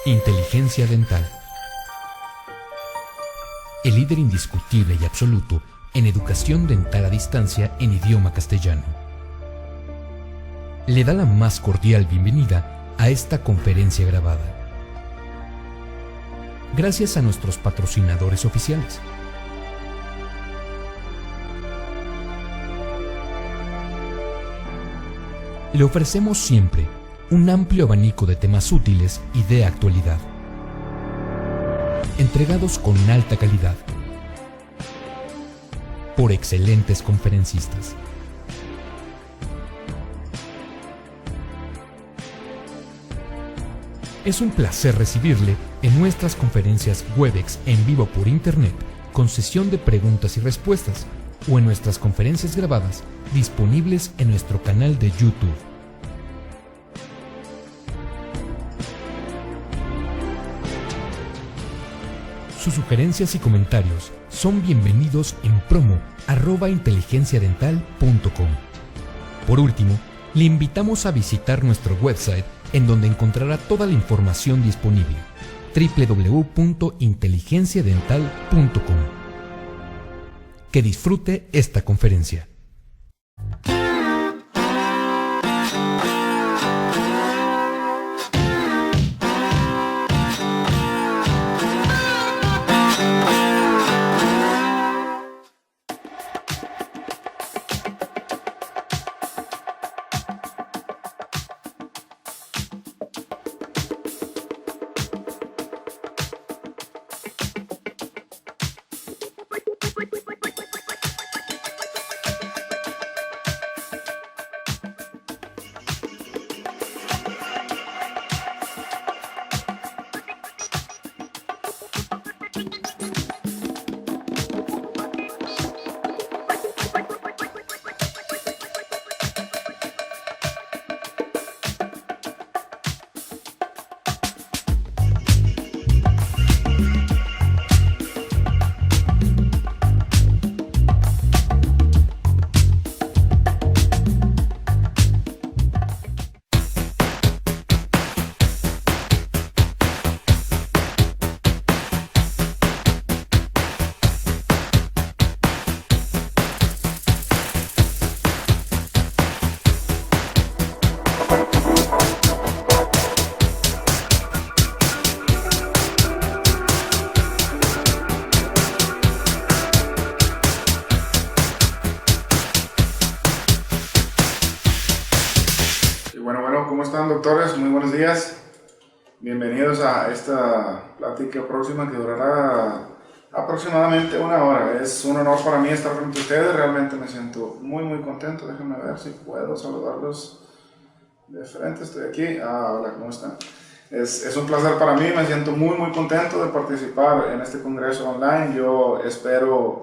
Inteligencia dental. El líder indiscutible y absoluto en educación dental a distancia en idioma castellano. Le da la más cordial bienvenida a esta conferencia grabada. Gracias a nuestros patrocinadores oficiales. Le ofrecemos siempre un amplio abanico de temas útiles y de actualidad, entregados con alta calidad, por excelentes conferencistas. Es un placer recibirle en nuestras conferencias Webex en vivo por Internet, con sesión de preguntas y respuestas, o en nuestras conferencias grabadas disponibles en nuestro canal de YouTube. Sus sugerencias y comentarios son bienvenidos en promo@inteligenciadental.com. Por último, le invitamos a visitar nuestro website, en donde encontrará toda la información disponible: www.inteligenciadental.com. Que disfrute esta conferencia. ¿Cómo están, doctores? Muy buenos días. Bienvenidos a esta plática próxima que durará aproximadamente una hora. Es un honor para mí estar frente a ustedes. Realmente me siento muy contento. Déjenme ver si puedo saludarlos de frente. Estoy aquí. Hola, ¿cómo están? Es un placer para mí. Me siento muy contento de participar en este congreso online. Yo espero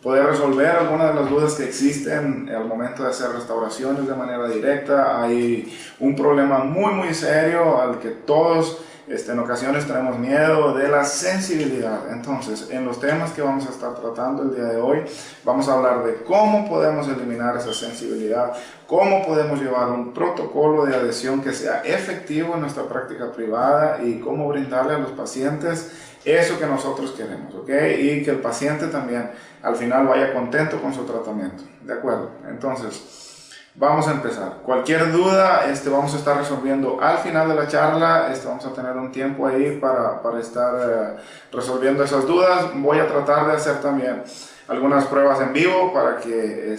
poder resolver algunas de las dudas que existen al momento de hacer restauraciones de manera directa. Hay un problema muy serio al que todos en ocasiones tenemos miedo, de la sensibilidad. Entonces, en los temas que vamos a estar tratando el día de hoy, vamos a hablar de cómo podemos eliminar esa sensibilidad, cómo podemos llevar un protocolo de adhesión que sea efectivo en nuestra práctica privada y cómo brindarle a los pacientes eso que nosotros queremos, ¿ok? Y que el paciente también al final vaya contento con su tratamiento, ¿de acuerdo? Entonces, vamos a empezar. Cualquier duda vamos a estar resolviendo al final de la charla. Vamos a tener un tiempo ahí para estar resolviendo esas dudas. Voy a tratar de hacer también algunas pruebas en vivo para que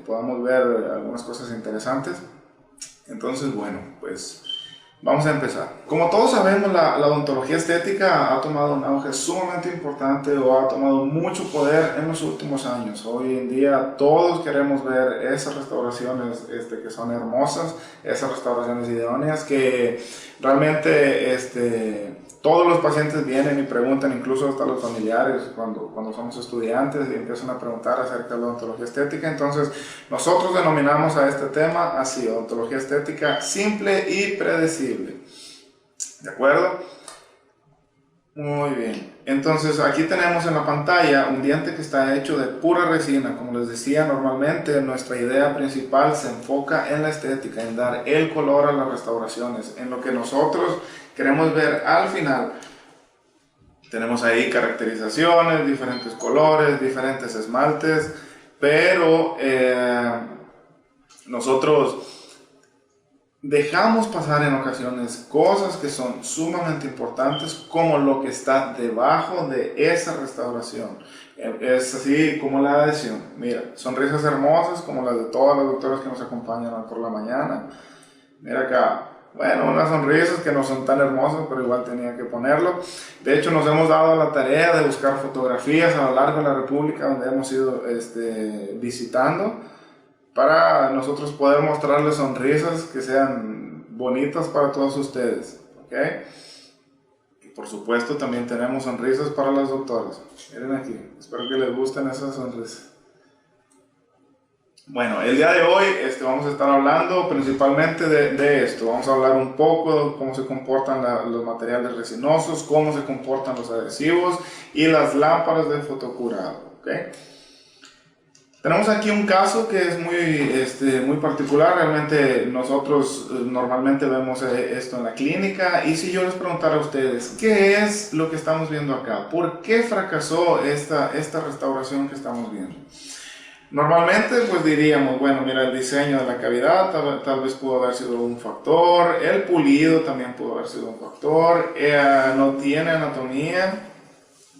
podamos ver algunas cosas interesantes. Entonces, bueno, pues vamos a empezar. Como todos sabemos, la odontología estética ha tomado un auge sumamente importante, o ha tomado mucho poder en los últimos años. Hoy en día todos queremos ver esas restauraciones que son hermosas, esas restauraciones idóneas que realmente todos los pacientes vienen y preguntan, incluso hasta los familiares cuando somos estudiantes, y empiezan a preguntar acerca de la odontología estética. Entonces nosotros denominamos a este tema así: odontología estética simple y predecible. ¿De acuerdo? Muy bien. Entonces aquí tenemos en la pantalla un diente que está hecho de pura resina. Como les decía, normalmente nuestra idea principal se enfoca en la estética, en dar el color a las restauraciones, en lo que nosotros queremos ver al final. Tenemos ahí caracterizaciones, diferentes colores, diferentes esmaltes, pero nosotros dejamos pasar en ocasiones cosas que son sumamente importantes, como lo que está debajo de esa restauración. Es así como la adhesión. Mira, sonrisas hermosas como las de todas las doctoras que nos acompañan hoy por la mañana. Mira acá. Bueno, unas sonrisas que no son tan hermosas, pero igual tenía que ponerlo. De hecho, nos hemos dado la tarea de buscar fotografías a lo largo de la República donde hemos ido visitando, para nosotros poder mostrarles sonrisas que sean bonitas para todos ustedes, ¿ok? Y por supuesto también tenemos sonrisas para las doctoras. Miren aquí, espero que les gusten esas sonrisas. Bueno, el día de hoy vamos a estar hablando principalmente de esto. Vamos a hablar un poco de cómo se comportan los materiales resinosos, cómo se comportan los adhesivos y las lámparas de fotocurado, ¿ok? Tenemos aquí un caso que es muy particular. Realmente nosotros normalmente vemos esto en la clínica, y si yo les preguntara a ustedes, ¿qué es lo que estamos viendo acá? ¿Por qué fracasó esta restauración que estamos viendo? Normalmente pues diríamos, bueno, mira, el diseño de la cavidad tal vez pudo haber sido un factor, el pulido también pudo haber sido un factor, no tiene anatomía,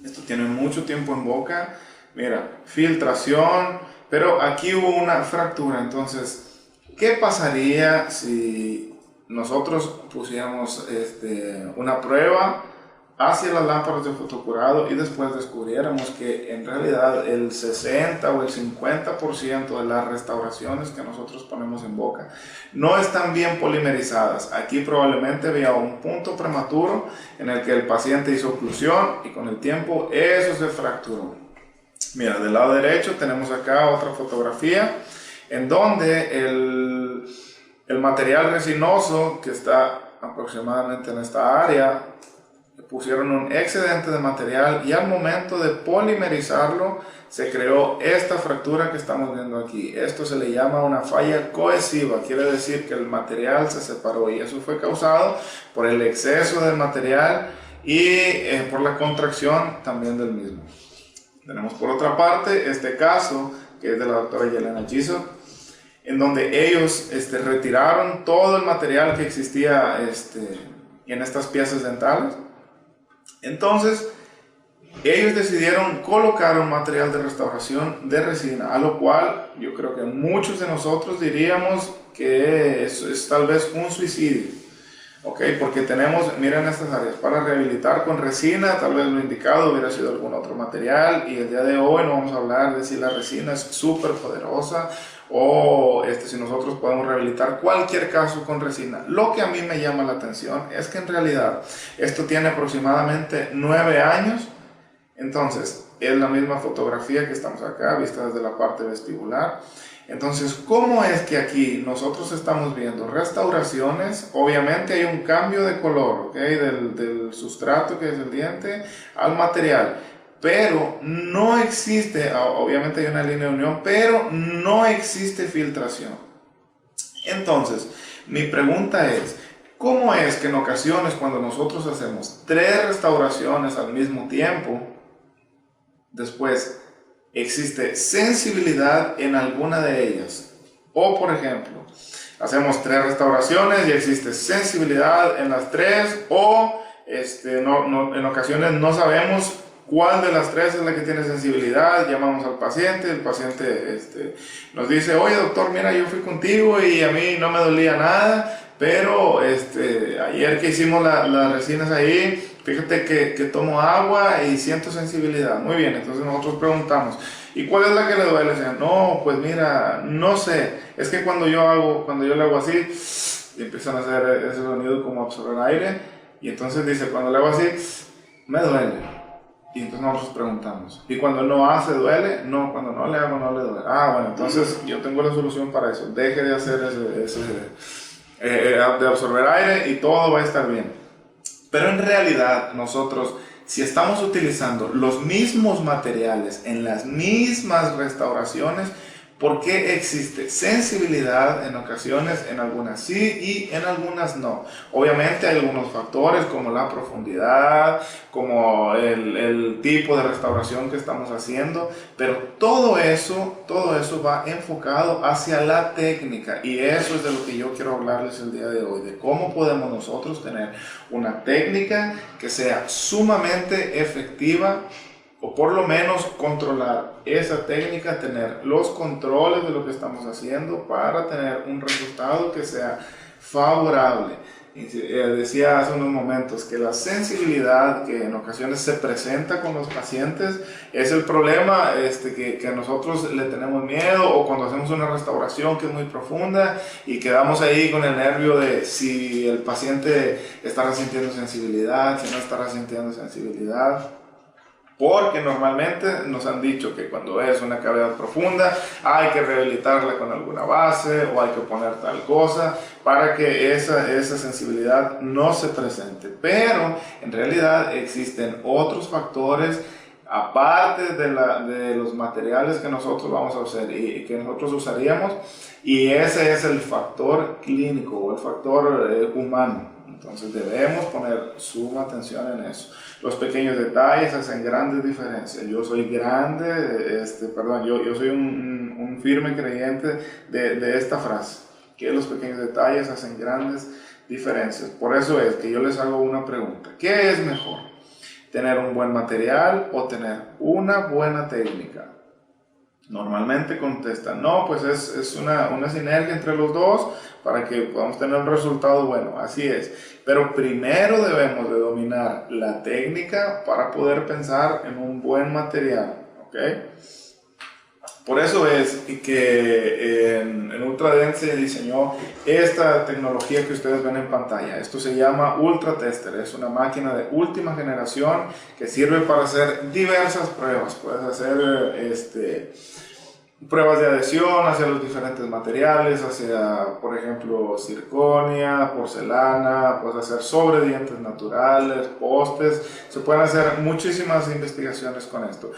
esto tiene mucho tiempo en boca, mira, filtración. Pero aquí hubo una fractura. Entonces, ¿qué pasaría si nosotros pusiéramos una prueba hacia las lámparas de fotocurado y después descubriéramos que en realidad el 60 o el 50% de las restauraciones que nosotros ponemos en boca no están bien polimerizadas? Aquí probablemente había un punto prematuro en el que el paciente hizo oclusión y con el tiempo eso se fracturó. Mira, del lado derecho tenemos acá otra fotografía en donde el material resinoso que está aproximadamente en esta área, pusieron un excedente de material, y al momento de polimerizarlo se creó esta fractura que estamos viendo aquí. Esto se le llama una falla cohesiva, quiere decir que el material se separó, y eso fue causado por el exceso de material y por la contracción también del mismo. Tenemos por otra parte este caso que es de la doctora Yelena Giso, en donde ellos retiraron todo el material que existía en estas piezas dentales. Entonces ellos decidieron colocar un material de restauración de resina, a lo cual yo creo que muchos de nosotros diríamos que es tal vez un suicidio. Ok, porque tenemos, miren estas áreas, para rehabilitar con resina, tal vez lo indicado hubiera sido algún otro material, y el día de hoy no vamos a hablar de si la resina es súper poderosa o si nosotros podemos rehabilitar cualquier caso con resina. Lo que a mí me llama la atención es que en realidad esto tiene aproximadamente 9 años, entonces es la misma fotografía que estamos acá, vista desde la parte vestibular. Entonces, ¿cómo es que aquí nosotros estamos viendo restauraciones? Obviamente hay un cambio de color, ¿okay? del sustrato, que es el diente, al material, pero no existe, obviamente hay una línea de unión, pero no existe filtración. Entonces, mi pregunta es, ¿cómo es que en ocasiones cuando nosotros hacemos 3 restauraciones al mismo tiempo, después existe sensibilidad en alguna de ellas? O por ejemplo, hacemos 3 restauraciones y existe sensibilidad en las 3, o en ocasiones no sabemos cuál de las 3 es la que tiene sensibilidad. Llamamos al paciente, el paciente nos dice, oye doctor, mira, yo fui contigo y a mí no me dolía nada, pero ayer que hicimos las resinas ahí, fíjate que tomo agua y siento sensibilidad. Muy bien, entonces nosotros preguntamos, ¿y cuál es la que le duele? Dicen, no, pues mira, no sé, es que cuando yo le hago así, y empiezan a hacer ese sonido como absorber aire, y entonces dice, cuando le hago así, me duele. Y entonces nosotros preguntamos, ¿y cuando no hace duele? No, cuando no le hago no le duele. Ah, bueno, entonces yo tengo la solución para eso, deje de hacer de absorber aire y todo va a estar bien. Pero en realidad nosotros si estamos utilizando los mismos materiales en las mismas restauraciones, ¿por qué existe sensibilidad en ocasiones? En algunas sí y en algunas no. Obviamente hay algunos factores como la profundidad, como el tipo de restauración que estamos haciendo, pero todo eso va enfocado hacia la técnica, y eso es de lo que yo quiero hablarles el día de hoy, de cómo podemos nosotros tener una técnica que sea sumamente efectiva, o por lo menos controlar esa técnica, tener los controles de lo que estamos haciendo para tener un resultado que sea favorable. Decía hace unos momentos que la sensibilidad que en ocasiones se presenta con los pacientes es el problema que nosotros le tenemos miedo, o cuando hacemos una restauración que es muy profunda y quedamos ahí con el nervio de si el paciente estará sintiendo sensibilidad, si no estará sintiendo sensibilidad. Porque normalmente nos han dicho que cuando es una cavidad profunda hay que rehabilitarla con alguna base o hay que poner tal cosa para que esa sensibilidad no se presente. Pero en realidad existen otros factores aparte de los materiales que nosotros vamos a usar y que nosotros usaríamos, y ese es el factor clínico o el factor humano. Entonces debemos poner suma atención en eso. Los pequeños detalles hacen grandes diferencias. Yo soy yo soy un firme creyente de esta frase, que los pequeños detalles hacen grandes diferencias. Por eso es que yo les hago una pregunta: ¿qué es mejor? ¿Tener un buen material o tener una buena técnica? Normalmente contestan, no, pues es una sinergia entre los dos para que podamos tener un resultado bueno. Así es, pero primero debemos de dominar la técnica para poder pensar en un buen material, ¿ok? Por eso es que en Ultradent se diseñó esta tecnología que ustedes ven en pantalla. Esto se llama Ultra Tester. Es una máquina de última generación que sirve para hacer diversas pruebas. Puedes hacer pruebas de adhesión hacia los diferentes materiales, hacia, por ejemplo, circonia, porcelana, puedes hacer sobre dientes naturales, postes. Se pueden hacer muchísimas investigaciones con esto.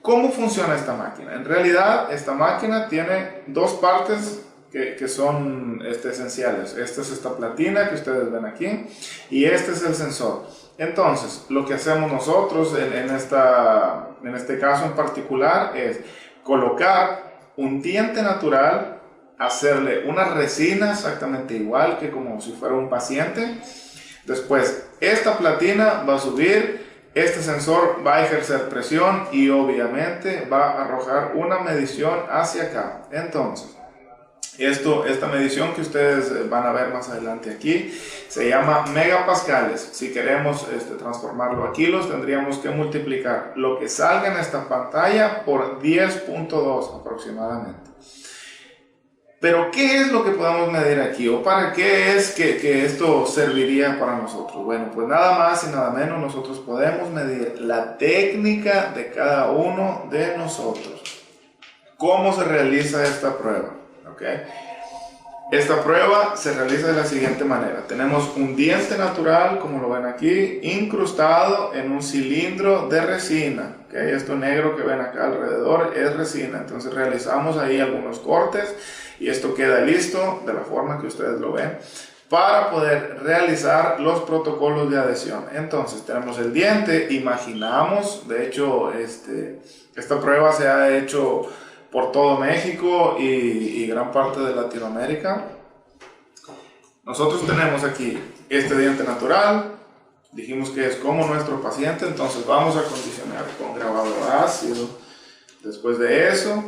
¿Cómo funciona esta máquina? En realidad, esta máquina tiene dos partes que son esenciales. Esta es esta platina que ustedes ven aquí, y este es el sensor. Entonces, lo que hacemos nosotros en este caso en particular es colocar un diente natural, hacerle una resina exactamente igual que como si fuera un paciente. Después, esta platina va a subir, este sensor va a ejercer presión y obviamente va a arrojar una medición hacia acá. Entonces, esta medición que ustedes van a ver más adelante aquí se llama megapascales. Si queremos transformarlo a kilos, tendríamos que multiplicar lo que salga en esta pantalla por 10.2 aproximadamente. Pero ¿qué es lo que podemos medir aquí? ¿O para qué es que esto serviría para nosotros? Bueno, pues nada más y nada menos, nosotros podemos medir la técnica de cada uno de nosotros. ¿Cómo se realiza esta prueba? ¿Okay? Esta prueba se realiza de la siguiente manera. Tenemos un diente natural, como lo ven aquí, incrustado en un cilindro de resina. ¿Okay? Esto negro que ven acá alrededor es resina. Entonces realizamos ahí algunos cortes y esto queda listo de la forma que ustedes lo ven para poder realizar los protocolos de adhesión. Entonces tenemos el diente, imaginamos, de hecho esta prueba se ha hecho por todo México y gran parte de Latinoamérica. Nosotros tenemos aquí este diente natural, dijimos que es como nuestro paciente, entonces vamos a condicionar con grabado ácido. Después de eso,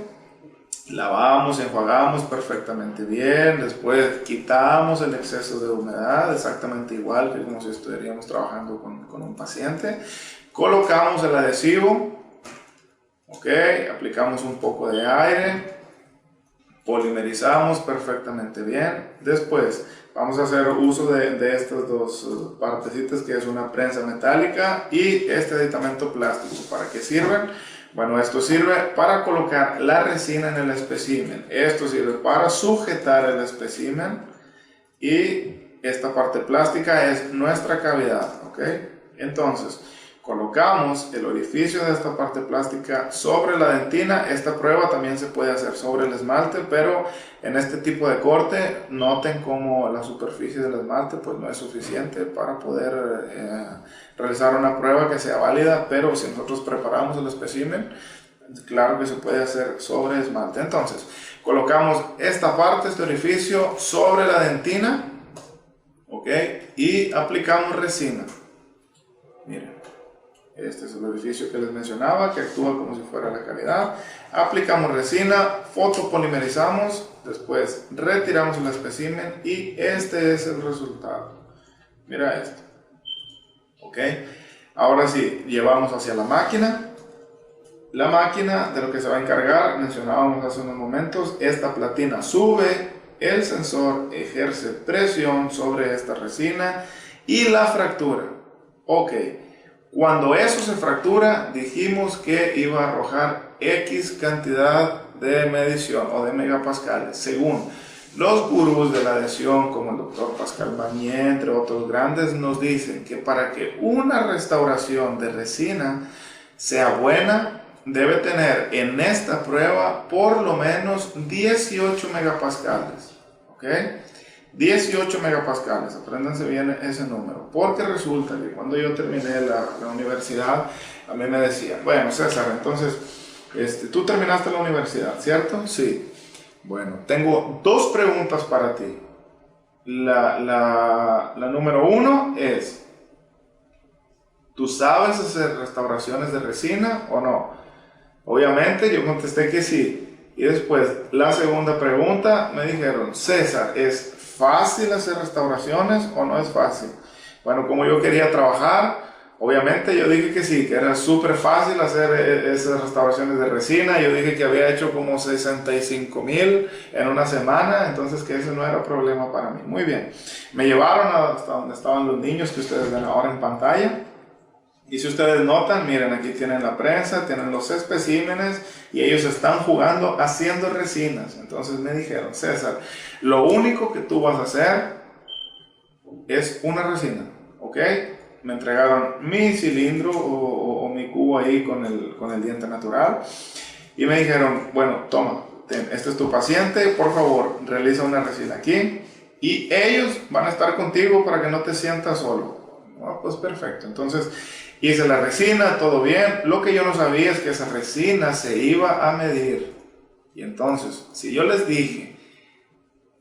lavamos, enjuagamos perfectamente bien, después quitamos el exceso de humedad, exactamente igual que como si estuviéramos trabajando con un paciente. Colocamos el adhesivo. Ok, aplicamos un poco de aire, polimerizamos perfectamente bien. Después vamos a hacer uso de estas dos partecitas, que es una prensa metálica y este aditamento plástico. ¿Para qué sirven? Bueno, esto sirve para colocar la resina en el espécimen. Esto sirve para sujetar el espécimen y esta parte plástica es nuestra cavidad. ¿Ok? Entonces, colocamos el orificio de esta parte plástica sobre la dentina. Esta prueba también se puede hacer sobre el esmalte, pero en este tipo de corte noten como la superficie del esmalte pues no es suficiente para poder realizar una prueba que sea válida, pero si nosotros preparamos el espécimen, claro que se puede hacer sobre esmalte. Entonces colocamos esta parte, este orificio sobre la dentina, ¿ok? Y aplicamos resina. Miren. Este es el orificio que les mencionaba, que actúa como si fuera la cavidad. Aplicamos resina, fotopolimerizamos, después retiramos el espécimen y este es el resultado. Mira esto. Ok. Ahora sí, llevamos hacia la máquina. La máquina de lo que se va a encargar, mencionábamos hace unos momentos, esta platina sube, el sensor ejerce presión sobre esta resina y la fractura. Ok. Cuando eso se fractura, dijimos que iba a arrojar X cantidad de medición o de megapascales. Según los gurús de la adhesión, como el doctor Pascal Magnier, entre otros grandes, nos dicen que para que una restauración de resina sea buena, debe tener en esta prueba por lo menos 18 megapascales. ¿Ok? 18 megapascales, apréndanse bien ese número, porque resulta que cuando yo terminé la universidad, a mí me decían, bueno César, entonces, tú terminaste la universidad, ¿cierto? Sí. Bueno, tengo dos preguntas para ti. La número uno es, ¿tú sabes hacer restauraciones de resina o no? Obviamente yo contesté que sí. Y después, la segunda pregunta, me dijeron, César, ¿es fácil hacer restauraciones o no es fácil? Bueno, como yo quería trabajar, obviamente yo dije que sí, que era súper fácil hacer esas restauraciones de resina. Yo dije que había hecho como 65,000 en una semana, entonces que ese no era problema para mí. Muy bien, me llevaron hasta donde estaban los niños que ustedes ven ahora en pantalla. Y si ustedes notan, miren, aquí tienen la prensa, tienen los especímenes y ellos están jugando haciendo resinas. Entonces me dijeron, César, lo único que tú vas a hacer es una resina, ¿ok? Me entregaron mi cilindro o mi cubo ahí con el diente natural y me dijeron, bueno, toma, este es tu paciente, por favor, realiza una resina aquí y ellos van a estar contigo para que no te sientas solo. Pues perfecto, entonces hice la resina, todo bien. Lo que yo no sabía es que esa resina se iba a medir. Y entonces, si yo les dije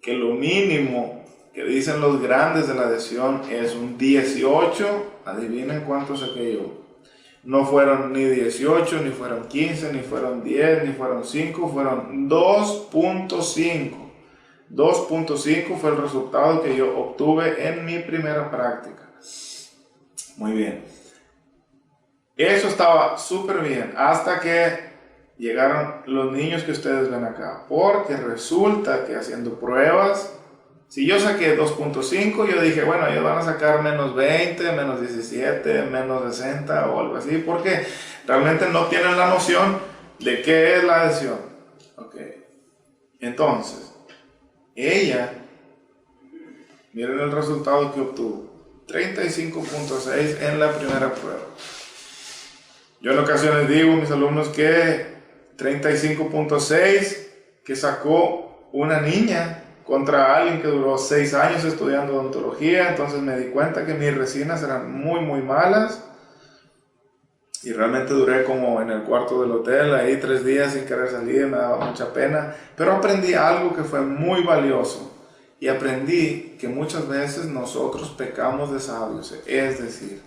que lo mínimo que dicen los grandes de la adhesión es un 18, adivinen cuánto saqué yo. No fueron ni 18, ni fueron 15, ni fueron 10, ni fueron 5, fueron 2.5. 2.5 fue el resultado que yo obtuve en mi primera práctica. Muy bien. Eso estaba súper bien hasta que llegaron los niños que ustedes ven acá. Porque resulta que haciendo pruebas, si yo saqué 2.5, yo dije, bueno, ellos van a sacar menos 20, menos 17, menos 60 o algo así, porque realmente no tienen la noción de qué es la adhesión. Okay. Entonces, ella, miren el resultado que obtuvo, 35.6 en la primera prueba. Yo en ocasiones digo a mis alumnos que 35.6 que sacó una niña contra alguien que duró 6 años estudiando odontología. Entonces me di cuenta que mis resinas eran muy malas y realmente duré como en el cuarto del hotel ahí 3 días sin querer salir, me daba mucha pena, pero aprendí algo que fue muy valioso y aprendí que muchas veces nosotros pecamos de sabios, es decir,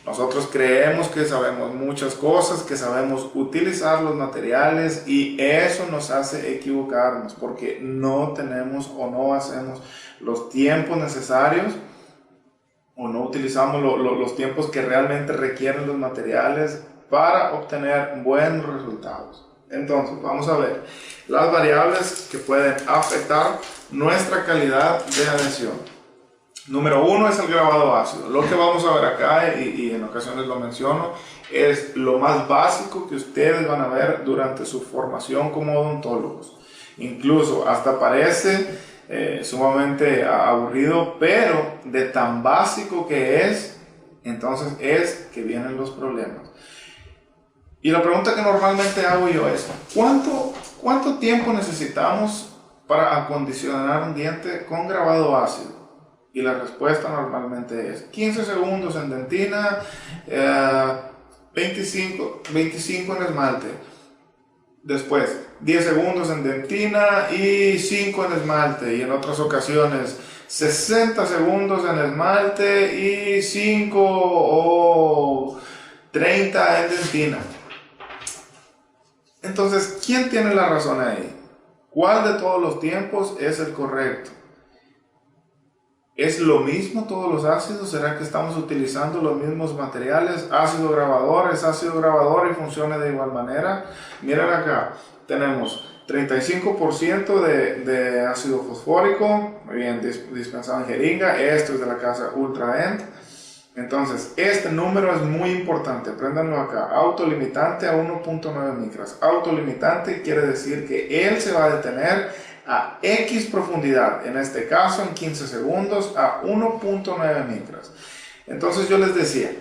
nosotros creemos que sabemos muchas cosas, que sabemos utilizar los materiales y eso nos hace equivocarnos porque no tenemos o no hacemos los tiempos necesarios o no utilizamos los tiempos que realmente requieren los materiales para obtener buenos resultados. Entonces, vamos a ver las variables que pueden afectar nuestra calidad de adhesión. Número 1 es el grabado ácido. Lo que vamos a ver acá, y en ocasiones lo menciono, es lo más básico que ustedes van a ver durante su formación como odontólogos. Incluso hasta parece sumamente aburrido, pero de tan básico que es, entonces es que vienen los problemas. Y la pregunta que normalmente hago yo es, ¿cuánto tiempo necesitamos para acondicionar un diente con grabado ácido? Y la respuesta normalmente es 15 segundos en dentina, 25 en esmalte. Después 10 segundos en dentina y 5 en esmalte. Y en otras ocasiones 60 segundos en esmalte y 5 o 30 en dentina. Entonces, ¿quién tiene la razón ahí? ¿Cuál de todos los tiempos es el correcto? ¿Es lo mismo todos los ácidos? ¿Será que estamos utilizando los mismos materiales? ¿Ácido grabador es ácido grabador y funciona de igual manera? Miren acá, tenemos 35% de ácido fosfórico, muy bien, dispensado en jeringa. Esto es de la casa Ultra End. Entonces, este número es muy importante, apréndanlo acá. Autolimitante a 1.9 micras. Autolimitante quiere decir que él se va a detener a X profundidad, en este caso en 15 segundos a 1.9 micras. Entonces yo les decía,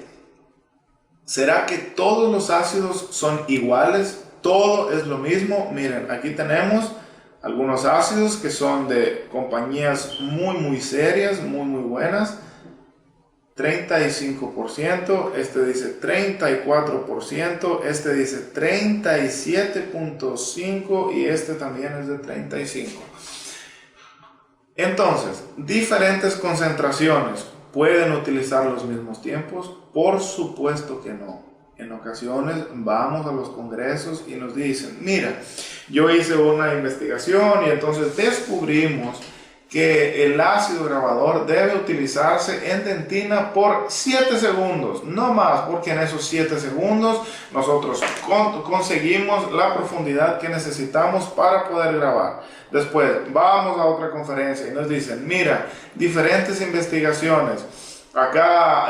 ¿será que todos los ácidos son iguales? ¿Todo es lo mismo? Miren, aquí tenemos algunos ácidos que son de compañías muy serias, muy buenas. 35%, este dice 34%, este dice 37.5% y este también es de 35%. Entonces, diferentes concentraciones, ¿pueden utilizar los mismos tiempos? Por supuesto que no. En ocasiones vamos a los congresos y nos dicen, mira, yo hice una investigación y entonces descubrimos que el ácido grabador debe utilizarse en dentina por 7 segundos, no más, porque en esos 7 segundos nosotros conseguimos la profundidad que necesitamos para poder grabar. Después vamos a otra conferencia y nos dicen, mira, diferentes investigaciones. Acá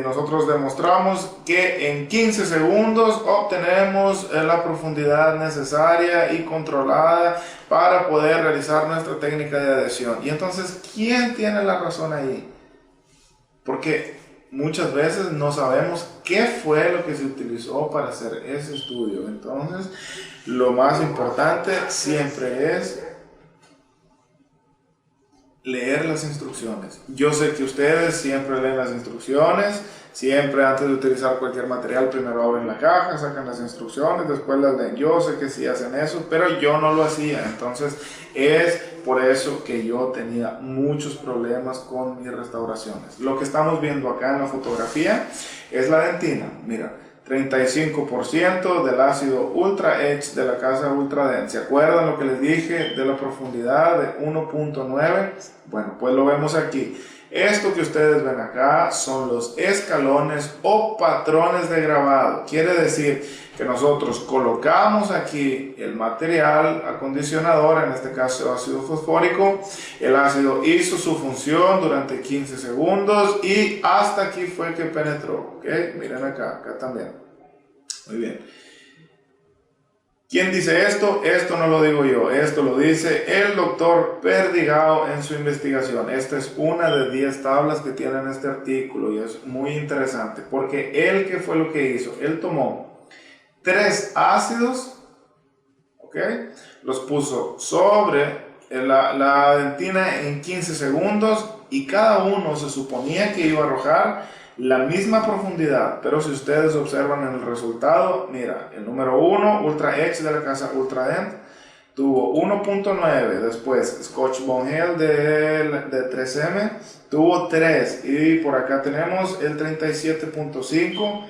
nosotros demostramos que en 15 segundos obtenemos la profundidad necesaria y controlada para poder realizar nuestra técnica de adhesión. Y entonces, ¿quién tiene la razón ahí? Porque muchas veces no sabemos qué fue lo que se utilizó para hacer ese estudio. Entonces, lo más importante siempre es leer las instrucciones. Yo sé que ustedes siempre leen las instrucciones, siempre antes de utilizar cualquier material primero abren la caja, sacan las instrucciones, después las leen. Yo sé que sí hacen eso, pero yo no lo hacía. Entonces es por eso que yo tenía muchos problemas con mis restauraciones. Lo que estamos viendo acá en la fotografía es la dentina. Mira, 35% del ácido Ultra Edge de la casa Ultra Dent. ¿Se acuerdan lo que les dije de la profundidad de 1.9? Bueno, pues lo vemos aquí. Esto que ustedes ven acá son los escalones o patrones de grabado. Quiere decir que nosotros colocamos aquí el material acondicionador, en este caso ácido fosfórico. El ácido hizo su función durante 15 segundos y hasta aquí fue que penetró. ¿Ok? Miren acá también. Muy bien. ¿Quién dice esto? Esto no lo digo yo, esto lo dice el doctor Perdigao en su investigación. Esta es una de 10 tablas que tiene en este artículo y es muy interesante porque él, ¿qué fue lo que hizo? Él tomó 3 ácidos, ¿ok? Los puso sobre la dentina en 15 segundos y cada uno se suponía que iba a arrojar la misma profundidad, pero si ustedes observan en el resultado, mira, el número 1, Ultra Edge de la casa Ultra Dent, tuvo 1.9, después Scotch Bonheur de 3M, tuvo 3, y por acá tenemos el 37.5,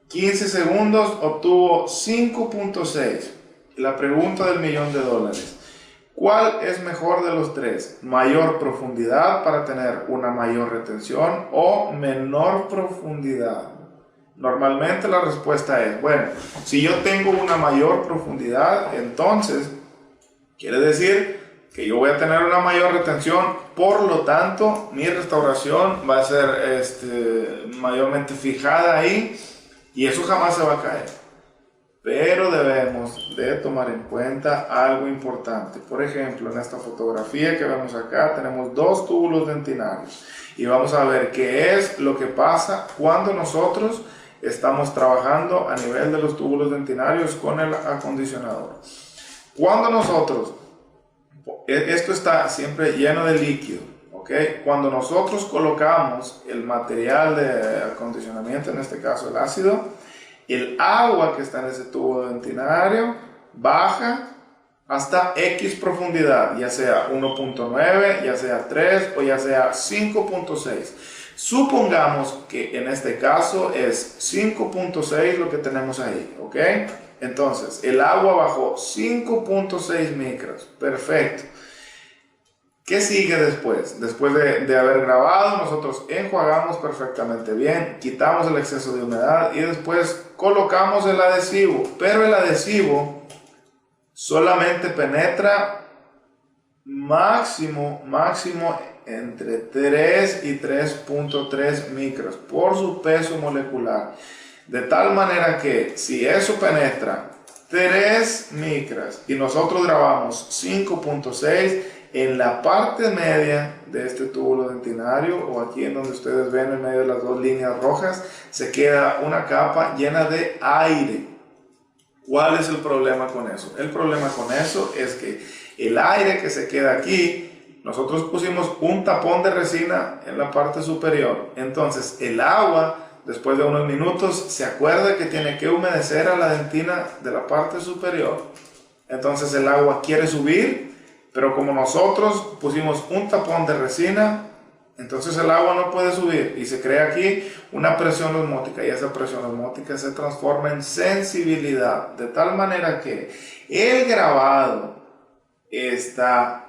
15 segundos obtuvo 5.6. La pregunta del $1.000.000. ¿Cuál es mejor de los 3? ¿Mayor profundidad para tener una mayor retención o menor profundidad? Normalmente la respuesta es, bueno, si yo tengo una mayor profundidad, entonces quiere decir que yo voy a tener una mayor retención, por lo tanto mi restauración va a ser mayormente fijada ahí y eso jamás se va a caer. pero debemos de tomar en cuenta algo importante. Por ejemplo, en esta fotografía que vemos acá tenemos dos túbulos dentinarios y vamos a ver qué es lo que pasa cuando nosotros estamos trabajando a nivel de los túbulos dentinarios con el acondicionador. Cuando nosotros, esto está siempre lleno de líquido, ¿ok? Cuando nosotros colocamos el material de acondicionamiento, en este caso el ácido, el agua que está en ese tubo dentinario baja hasta X profundidad, ya sea 1.9, ya sea 3 o ya sea 5.6. Supongamos que en este caso es 5.6 lo que tenemos ahí, ¿ok? Entonces, el agua bajó 5.6 micras, perfecto. ¿Qué sigue después? Después de haber grabado, nosotros enjuagamos perfectamente bien, quitamos el exceso de humedad y después colocamos el adhesivo, pero el adhesivo solamente penetra máximo entre 3 y 3.3 micras por su peso molecular. De tal manera que si eso penetra 3 micras y nosotros grabamos 5.6, en la parte media de este túbulo dentinario, o aquí en donde ustedes ven en medio de las dos líneas rojas, se queda una capa llena de aire. ¿Cuál es el problema con eso? El problema con eso es que el aire que se queda aquí, nosotros pusimos un tapón de resina en la parte superior. Entonces el agua, después de unos minutos, se acuerda que tiene que humedecer a la dentina de la parte superior. Entonces el agua quiere subir, pero como nosotros pusimos un tapón de resina, entonces el agua no puede subir y se crea aquí una presión osmótica, y esa presión osmótica se transforma en sensibilidad, de tal manera que el grabado está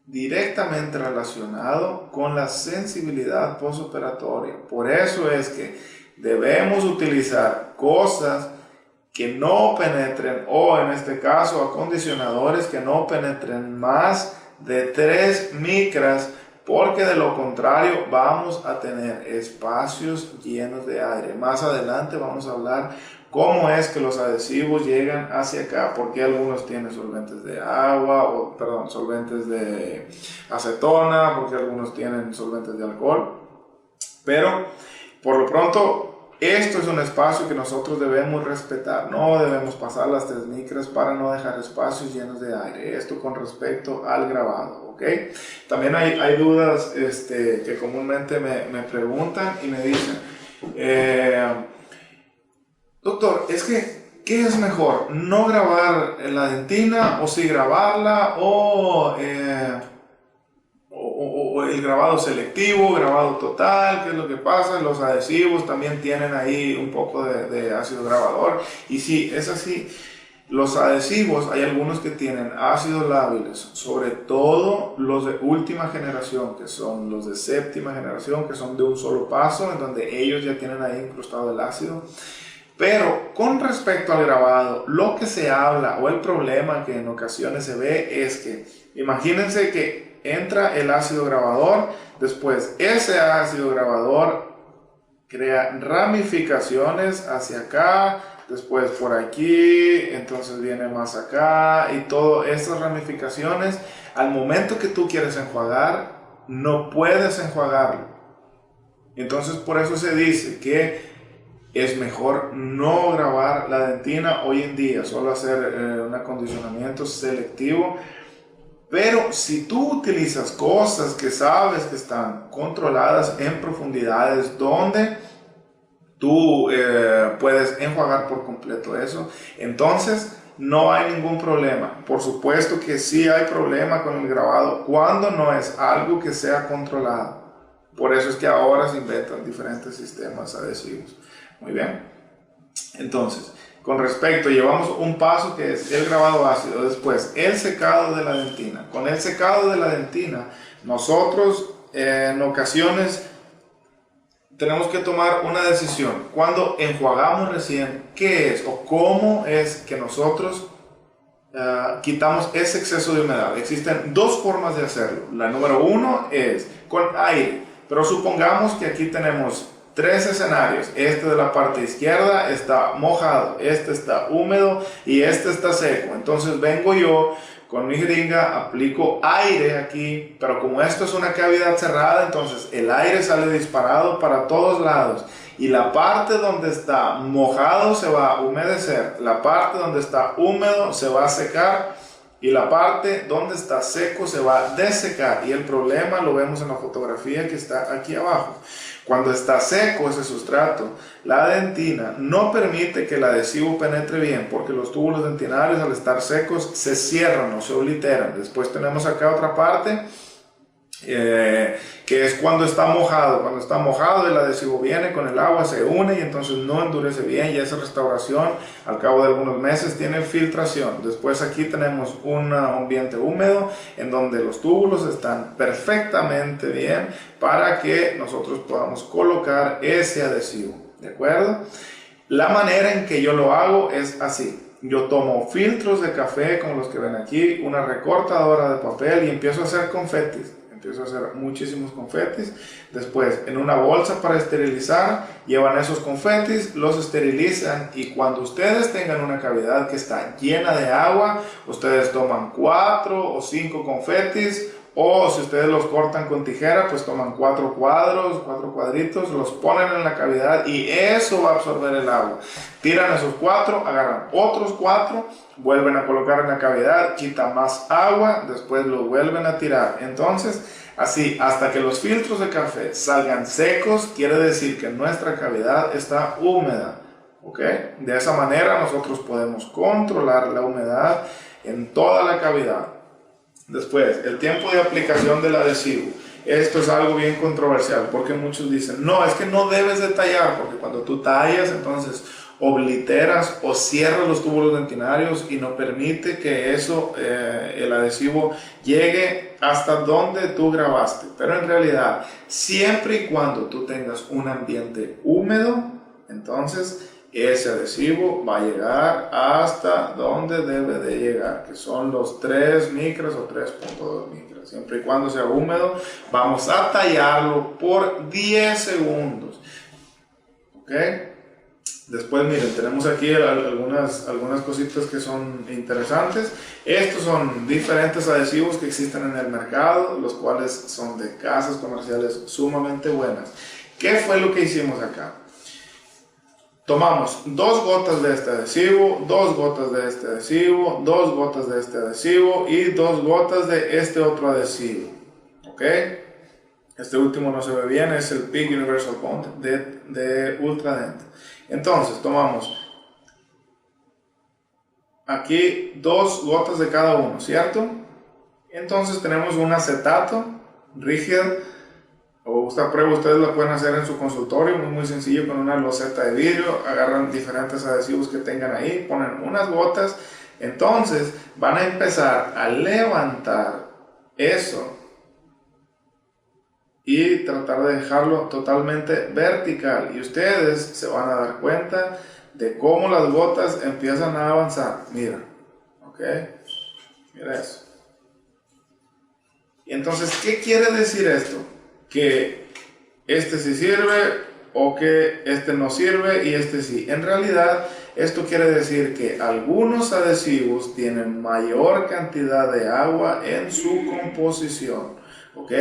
directamente relacionado con la sensibilidad postoperatoria. Por eso es que debemos utilizar cosas que no penetren, o en este caso acondicionadores que no penetren más de 3 micras, porque de lo contrario vamos a tener espacios llenos de aire. Más adelante vamos a hablar cómo es que los adhesivos llegan hacia acá, porque algunos tienen solventes de agua, solventes de acetona, porque algunos tienen solventes de alcohol, pero por lo pronto esto es un espacio que nosotros debemos respetar. No debemos pasar las 3 micras para no dejar espacios llenos de aire. Esto con respecto al grabado, ¿ok? También hay dudas que comúnmente me preguntan y me dicen, doctor, es que, ¿qué es mejor? ¿No grabar la dentina o sí grabarla? ¿O el grabado selectivo, grabado total? ¿Qué es lo que pasa? Los adhesivos también tienen ahí un poco de ácido grabador. Y sí, es así. Los adhesivos, hay algunos que tienen ácidos lábiles, sobre todo los de última generación, que son los de séptima generación, que son de un solo paso, en donde ellos ya tienen ahí incrustado el ácido. Pero con respecto al grabado, lo que se habla, o el problema que en ocasiones se ve, es que imagínense que entra el ácido grabador, después ese ácido grabador crea ramificaciones hacia acá, después por aquí, entonces viene más acá, y todas estas ramificaciones, al momento que tú quieres enjuagar, no puedes enjuagarlo. Entonces por eso se dice que es mejor no grabar la dentina hoy en día, solo hacer un acondicionamiento selectivo. Pero si tú utilizas cosas que sabes que están controladas en profundidades donde tú puedes enjuagar por completo eso, entonces no hay ningún problema. Por supuesto que sí hay problema con el grabado cuando no es algo que sea controlado. Por eso es que ahora se inventan diferentes sistemas adhesivos. Muy bien. Entonces, con respecto, llevamos un paso que es el grabado ácido, después el secado de la dentina. Con el secado de la dentina, nosotros en ocasiones tenemos que tomar una decisión. Cuando enjuagamos recién, ¿qué es o cómo es que nosotros quitamos ese exceso de humedad? Existen dos formas de hacerlo. La número uno es con aire, pero supongamos que aquí tenemos tres escenarios. Este de la parte izquierda está mojado, este está húmedo y este está seco. Entonces vengo yo con mi jeringa, aplico aire aquí, pero como esto es una cavidad cerrada, entonces el aire sale disparado para todos lados. Y la parte donde está mojado se va a humedecer, la parte donde está húmedo se va a secar y la parte donde está seco se va a desecar. Y el problema lo vemos en la fotografía que está aquí abajo. Cuando está seco ese sustrato, la dentina no permite que el adhesivo penetre bien porque los túbulos dentinarios al estar secos se cierran o se obliteran. Después tenemos acá otra parte que es cuando está mojado. Cuando está mojado el adhesivo viene con el agua, se une y entonces no endurece bien y esa restauración al cabo de algunos meses tiene filtración. Después aquí tenemos un ambiente húmedo en donde los túbulos están perfectamente bien para que nosotros podamos colocar ese adhesivo, ¿de acuerdo? La manera en que yo lo hago es así. Yo tomo filtros de café como los que ven aquí, una recortadora de papel y empiezo a hacer confetis. Empiezo a hacer muchísimos confetis. Después, en una bolsa para esterilizar, llevan esos confetis, los esterilizan y cuando ustedes tengan una cavidad que está llena de agua, ustedes toman 4 o 5 confetis. O si ustedes los cortan con tijera, pues toman 4 cuadritos, los ponen en la cavidad y eso va a absorber el agua. Tiran esos 4, agarran otros 4, vuelven a colocar en la cavidad, quitan más agua, después lo vuelven a tirar. Entonces, así, hasta que los filtros de café salgan secos, quiere decir que nuestra cavidad está húmeda. ¿Ok? De esa manera nosotros podemos controlar la humedad en toda la cavidad. Después, el tiempo de aplicación del adhesivo. Esto es algo bien controversial porque muchos dicen, no, es que no debes de tallar porque cuando tú tallas entonces obliteras o cierras los túbulos dentinarios y no permite que eso, el adhesivo llegue hasta donde tú grabaste. Pero en realidad, siempre y cuando tú tengas un ambiente húmedo, entonces ese adhesivo va a llegar hasta donde debe de llegar, que son los 3 micras o 3.2 micras. Siempre y cuando sea húmedo, vamos a tallarlo por 10 segundos. ¿Ok? Después, miren, tenemos aquí algunas cositas que son interesantes. Estos son diferentes adhesivos que existen en el mercado, los cuales son de casas comerciales sumamente buenas. ¿Qué fue lo que hicimos acá? Tomamos 2 gotas de este adhesivo, 2 gotas de este adhesivo, 2 gotas de este adhesivo y 2 gotas de este otro adhesivo. ¿Ok? Este último no se ve bien, es el Peak Universal Bond de Ultradent. Entonces, tomamos aquí 2 gotas de cada uno, ¿cierto? Entonces tenemos un acetato rígido. O esta prueba ustedes la pueden hacer en su consultorio, muy sencillo, con una loseta de vidrio, agarran diferentes adhesivos que tengan ahí, ponen unas gotas, entonces van a empezar a levantar eso y tratar de dejarlo totalmente vertical y ustedes se van a dar cuenta de cómo las gotas empiezan a avanzar. Mira, ok, mira eso. Y entonces, ¿qué quiere decir esto? Que este sí sirve o que este no sirve y este sí. En realidad, esto quiere decir que algunos adhesivos tienen mayor cantidad de agua en su composición. ¿Ok?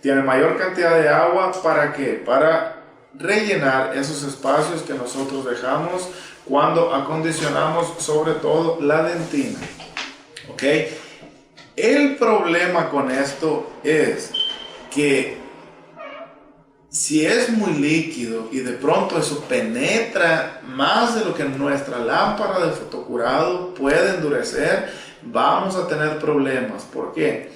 Tienen mayor cantidad de agua, ¿para qué? Para rellenar esos espacios que nosotros dejamos cuando acondicionamos sobre todo la dentina. ¿Ok? El problema con esto es que si es muy líquido y de pronto eso penetra más de lo que nuestra lámpara de fotocurado puede endurecer, vamos a tener problemas. ¿Por qué?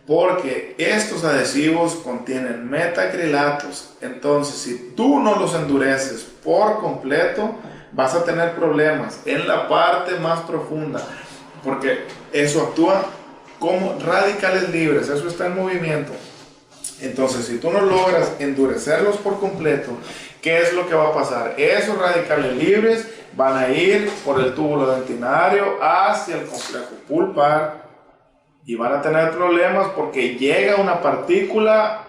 Porque estos adhesivos contienen metacrilatos. Entonces, si tú no los endureces por completo, vas a tener problemas en la parte más profunda. Porque eso actúa como radicales libres, eso está en movimiento. Entonces, si tú no logras endurecerlos por completo, ¿qué es lo que va a pasar? Esos radicales libres van a ir por el túbulo dentinario hacia el complejo pulpar y van a tener problemas porque llega una partícula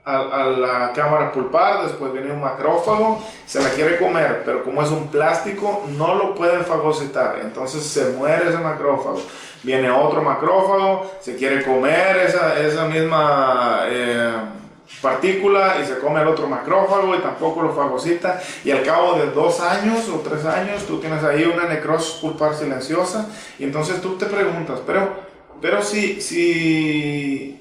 a la cámara pulpar, después viene un macrófago, se la quiere comer, pero como es un plástico, no lo puede fagocitar, entonces se muere ese macrófago. Viene otro macrófago, se quiere comer esa misma partícula y se come el otro macrófago y tampoco lo fagocita, y al cabo de 2 años o 3 años tú tienes ahí una necrosis pulpar silenciosa, y entonces tú te preguntas, pero si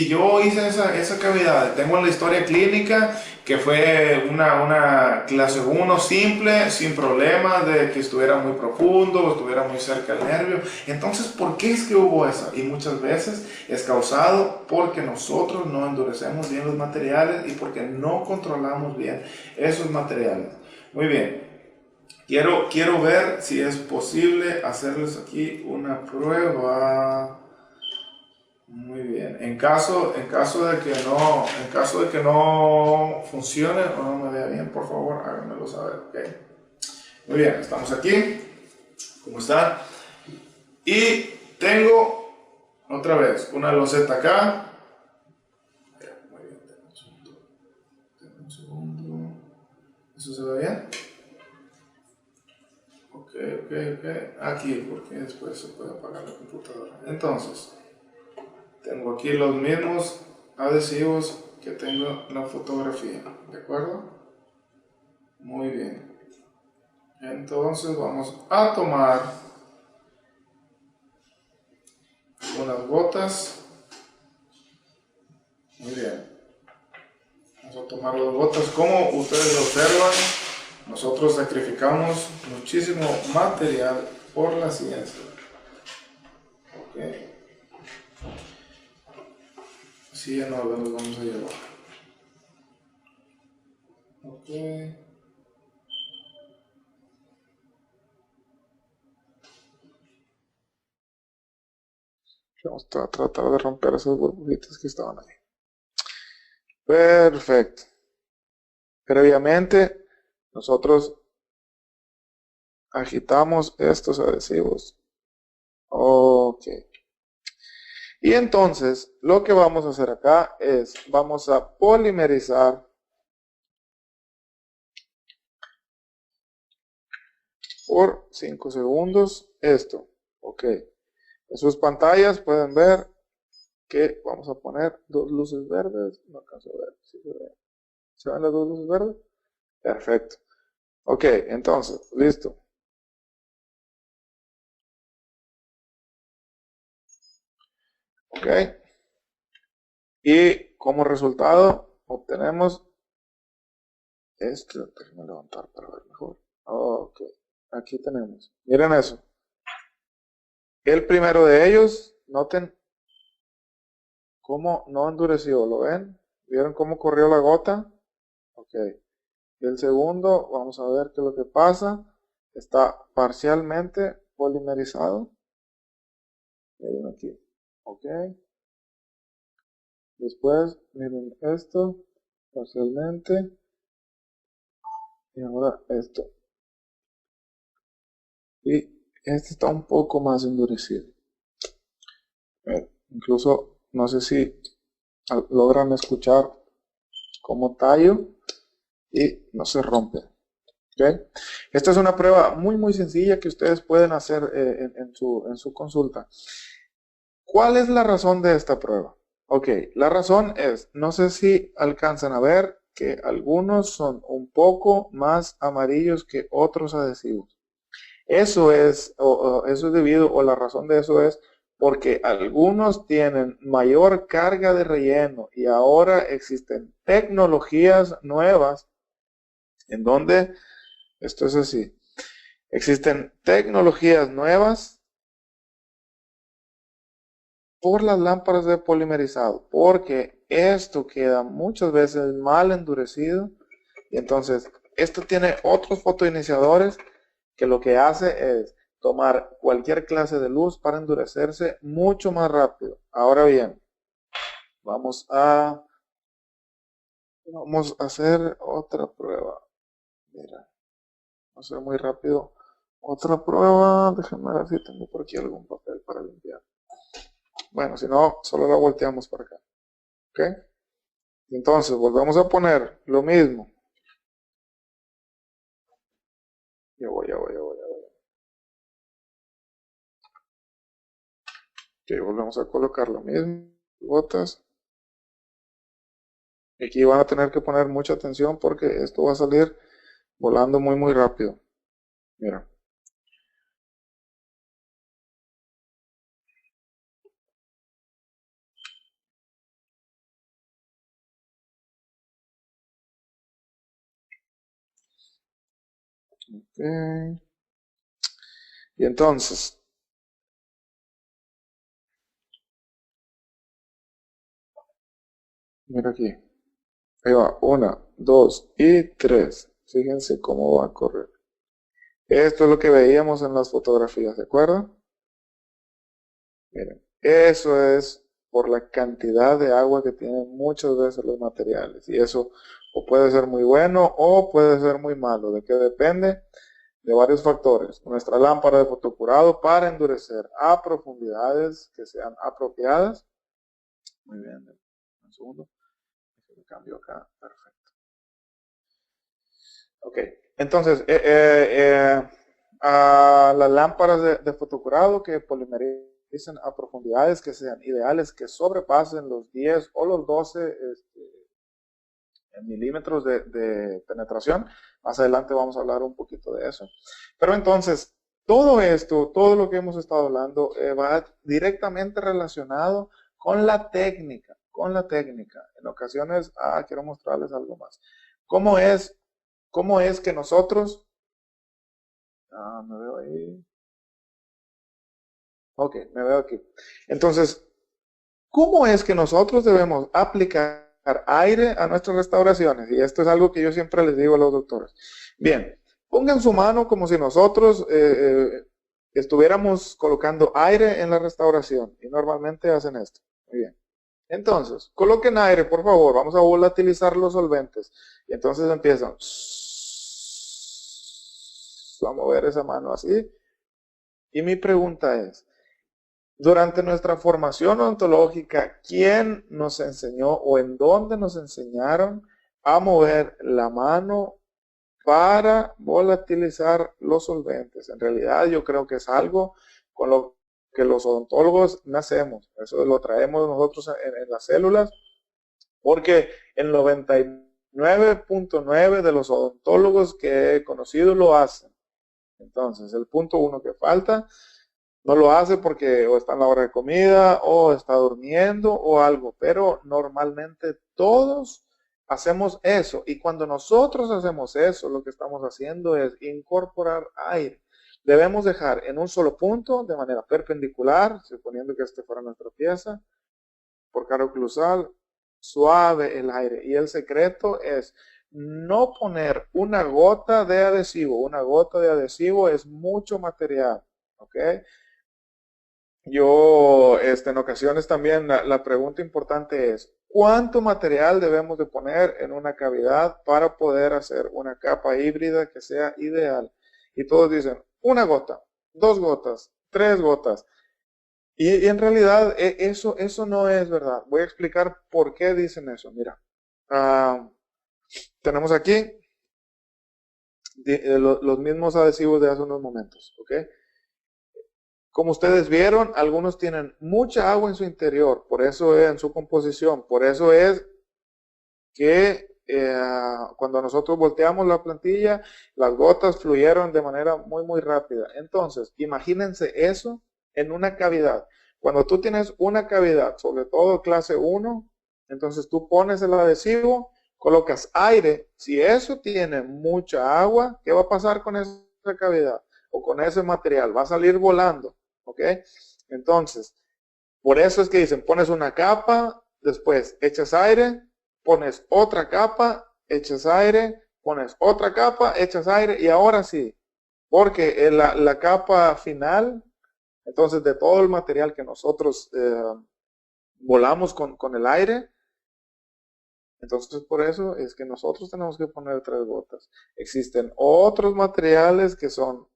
yo hice esa cavidad, tengo la historia clínica que fue una clase 1 simple, sin problemas de que estuviera muy profundo o estuviera muy cerca del nervio, entonces ¿por qué es que hubo eso? Y muchas veces es causado porque nosotros no endurecemos bien los materiales y porque no controlamos bien esos materiales. Muy bien. Quiero ver si es posible hacerles aquí una prueba. Muy bien. En caso de que no funcione o no me vea bien, por favor, háganmelo saber. Okay. Muy bien, estamos aquí. ¿Cómo están? Y tengo otra vez una loseta acá. Muy bien, denme un segundo. ¿Eso se ve bien? Ok. Aquí, porque después se puede apagar la computadora. Entonces, tengo aquí los mismos adhesivos que tengo en la fotografía, ¿de acuerdo? Muy bien. Entonces vamos a tomar unas gotas. Muy bien. Vamos a tomar las gotas. Como ustedes lo observan, nosotros sacrificamos muchísimo material por la ciencia. Ok. Así en orden los vamos a llevar. Ok. Vamos a tratar de romper esas burbujitas que estaban ahí. Perfecto. Previamente, nosotros agitamos estos adhesivos. Ok. Y entonces, lo que vamos a hacer acá es, vamos a polimerizar por 5 segundos esto. Ok. En sus pantallas pueden ver que vamos a poner 2 luces verdes. No alcanzo a ver si se ve. ¿Se ven las 2 luces verdes? Perfecto. Ok, entonces, listo. Ok. Y como resultado obtenemos esto. Déjenme levantar para ver mejor. Ok. Aquí tenemos. Miren eso. El primero de ellos, noten cómo no endureció. ¿Lo ven? ¿Vieron cómo corrió la gota? Ok. Y el segundo, vamos a ver qué es lo que pasa. Está parcialmente polimerizado. Miren aquí. Ok. Después, miren esto. Parcialmente. Y ahora esto. Y este está un poco más endurecido. Incluso, no sé si logran escuchar cómo tallo y no se rompe. ¿Okay? Esta es una prueba muy sencilla que ustedes pueden hacer en su consulta. ¿Cuál es la razón de esta prueba? Ok, la razón es, no sé si alcanzan a ver que algunos son un poco más amarillos que otros adhesivos. Eso es debido, o la razón de eso es porque algunos tienen mayor carga de relleno y ahora existen tecnologías nuevas en donde, esto es así, existen tecnologías nuevas por las lámparas de polimerizado, porque esto queda muchas veces mal endurecido y entonces esto tiene otros fotoiniciadores que lo que hace es tomar cualquier clase de luz para endurecerse mucho más rápido. Ahora bien, vamos a hacer otra prueba. Mira, vamos a hacer muy rápido otra prueba. Déjenme ver si tengo por aquí algún papel para limpiar. Bueno, si no, solo la volteamos por acá. ¿Ok? Entonces, volvemos a poner lo mismo. Ya voy. Ok, volvemos a colocar lo mismo, gotas. Aquí van a tener que poner mucha atención porque esto va a salir volando muy rápido. Mira. Okay. Y entonces, mira aquí. Ahí va, 1, 2 y 3. Fíjense cómo va a correr. Esto es lo que veíamos en las fotografías, ¿de acuerdo? Miren, eso es por la cantidad de agua que tienen muchas veces los materiales. Y eso o puede ser muy bueno o puede ser muy malo. ¿De qué depende? De varios factores. Nuestra lámpara de fotocurado para endurecer a profundidades que sean apropiadas. Muy bien, un segundo. Cambio acá, perfecto. Ok, entonces, a las lámparas de fotocurado que polimericen a profundidades que sean ideales, que sobrepasen los 10 o los 12 milímetros de penetración. Más adelante vamos a hablar un poquito de eso. Pero entonces, todo esto, todo lo que hemos estado hablando, va directamente relacionado con la técnica, En ocasiones, quiero mostrarles algo más. ¿Cómo es que nosotros, me veo ahí, ok, me veo aquí. Entonces, ¿cómo es que nosotros debemos aplicar aire a nuestras restauraciones? Y esto es algo que yo siempre les digo a los doctores. Bien, pongan su mano como si nosotros estuviéramos colocando aire en la restauración. Y normalmente hacen esto. Muy bien. Entonces, coloquen aire, por favor. Vamos a volatilizar los solventes. Y entonces empiezan. Vamos a mover esa mano así. Y mi pregunta es, durante nuestra formación ontológica, ¿quién nos enseñó o en dónde nos enseñaron a mover la mano para volatilizar los solventes? En realidad yo creo que es algo con lo que los odontólogos nacemos. Eso lo traemos nosotros en las células, porque el 99.9 de los odontólogos que he conocido lo hacen. Entonces, el punto 1 que falta no lo hace porque o está en la hora de comida o está durmiendo o algo, pero normalmente todos hacemos eso. Y cuando nosotros hacemos eso, lo que estamos haciendo es incorporar aire. Debemos dejar en un solo punto, de manera perpendicular, suponiendo que este fuera nuestra pieza, por cara oclusal, suave el aire. Y el secreto es no poner una gota de adhesivo. Una gota de adhesivo es mucho material, ¿ok? Yo, en ocasiones también la pregunta importante es, ¿cuánto material debemos de poner en una cavidad para poder hacer una capa híbrida que sea ideal? Y todos dicen, 1 gota, 2 gotas, 3 gotas. Y en realidad eso no es verdad. Voy a explicar por qué dicen eso. Mira, tenemos aquí los mismos adhesivos de hace unos momentos, ¿ok? Como ustedes vieron, algunos tienen mucha agua en su interior, por eso es en su composición, por eso es que cuando nosotros volteamos la plantilla, las gotas fluyeron de manera muy rápida. Entonces, imagínense eso en una cavidad. Cuando tú tienes una cavidad, sobre todo clase 1, entonces tú pones el adhesivo, colocas aire. Si eso tiene mucha agua, ¿qué va a pasar con esa cavidad o con ese material? Va a salir volando. ¿Ok? Entonces, por eso es que dicen, pones una capa, después echas aire, pones otra capa, echas aire, pones otra capa, echas aire, y ahora sí, porque la capa final, entonces de todo el material que nosotros volamos con el aire, entonces por eso es que nosotros tenemos que poner 3 gotas. Existen otros materiales que son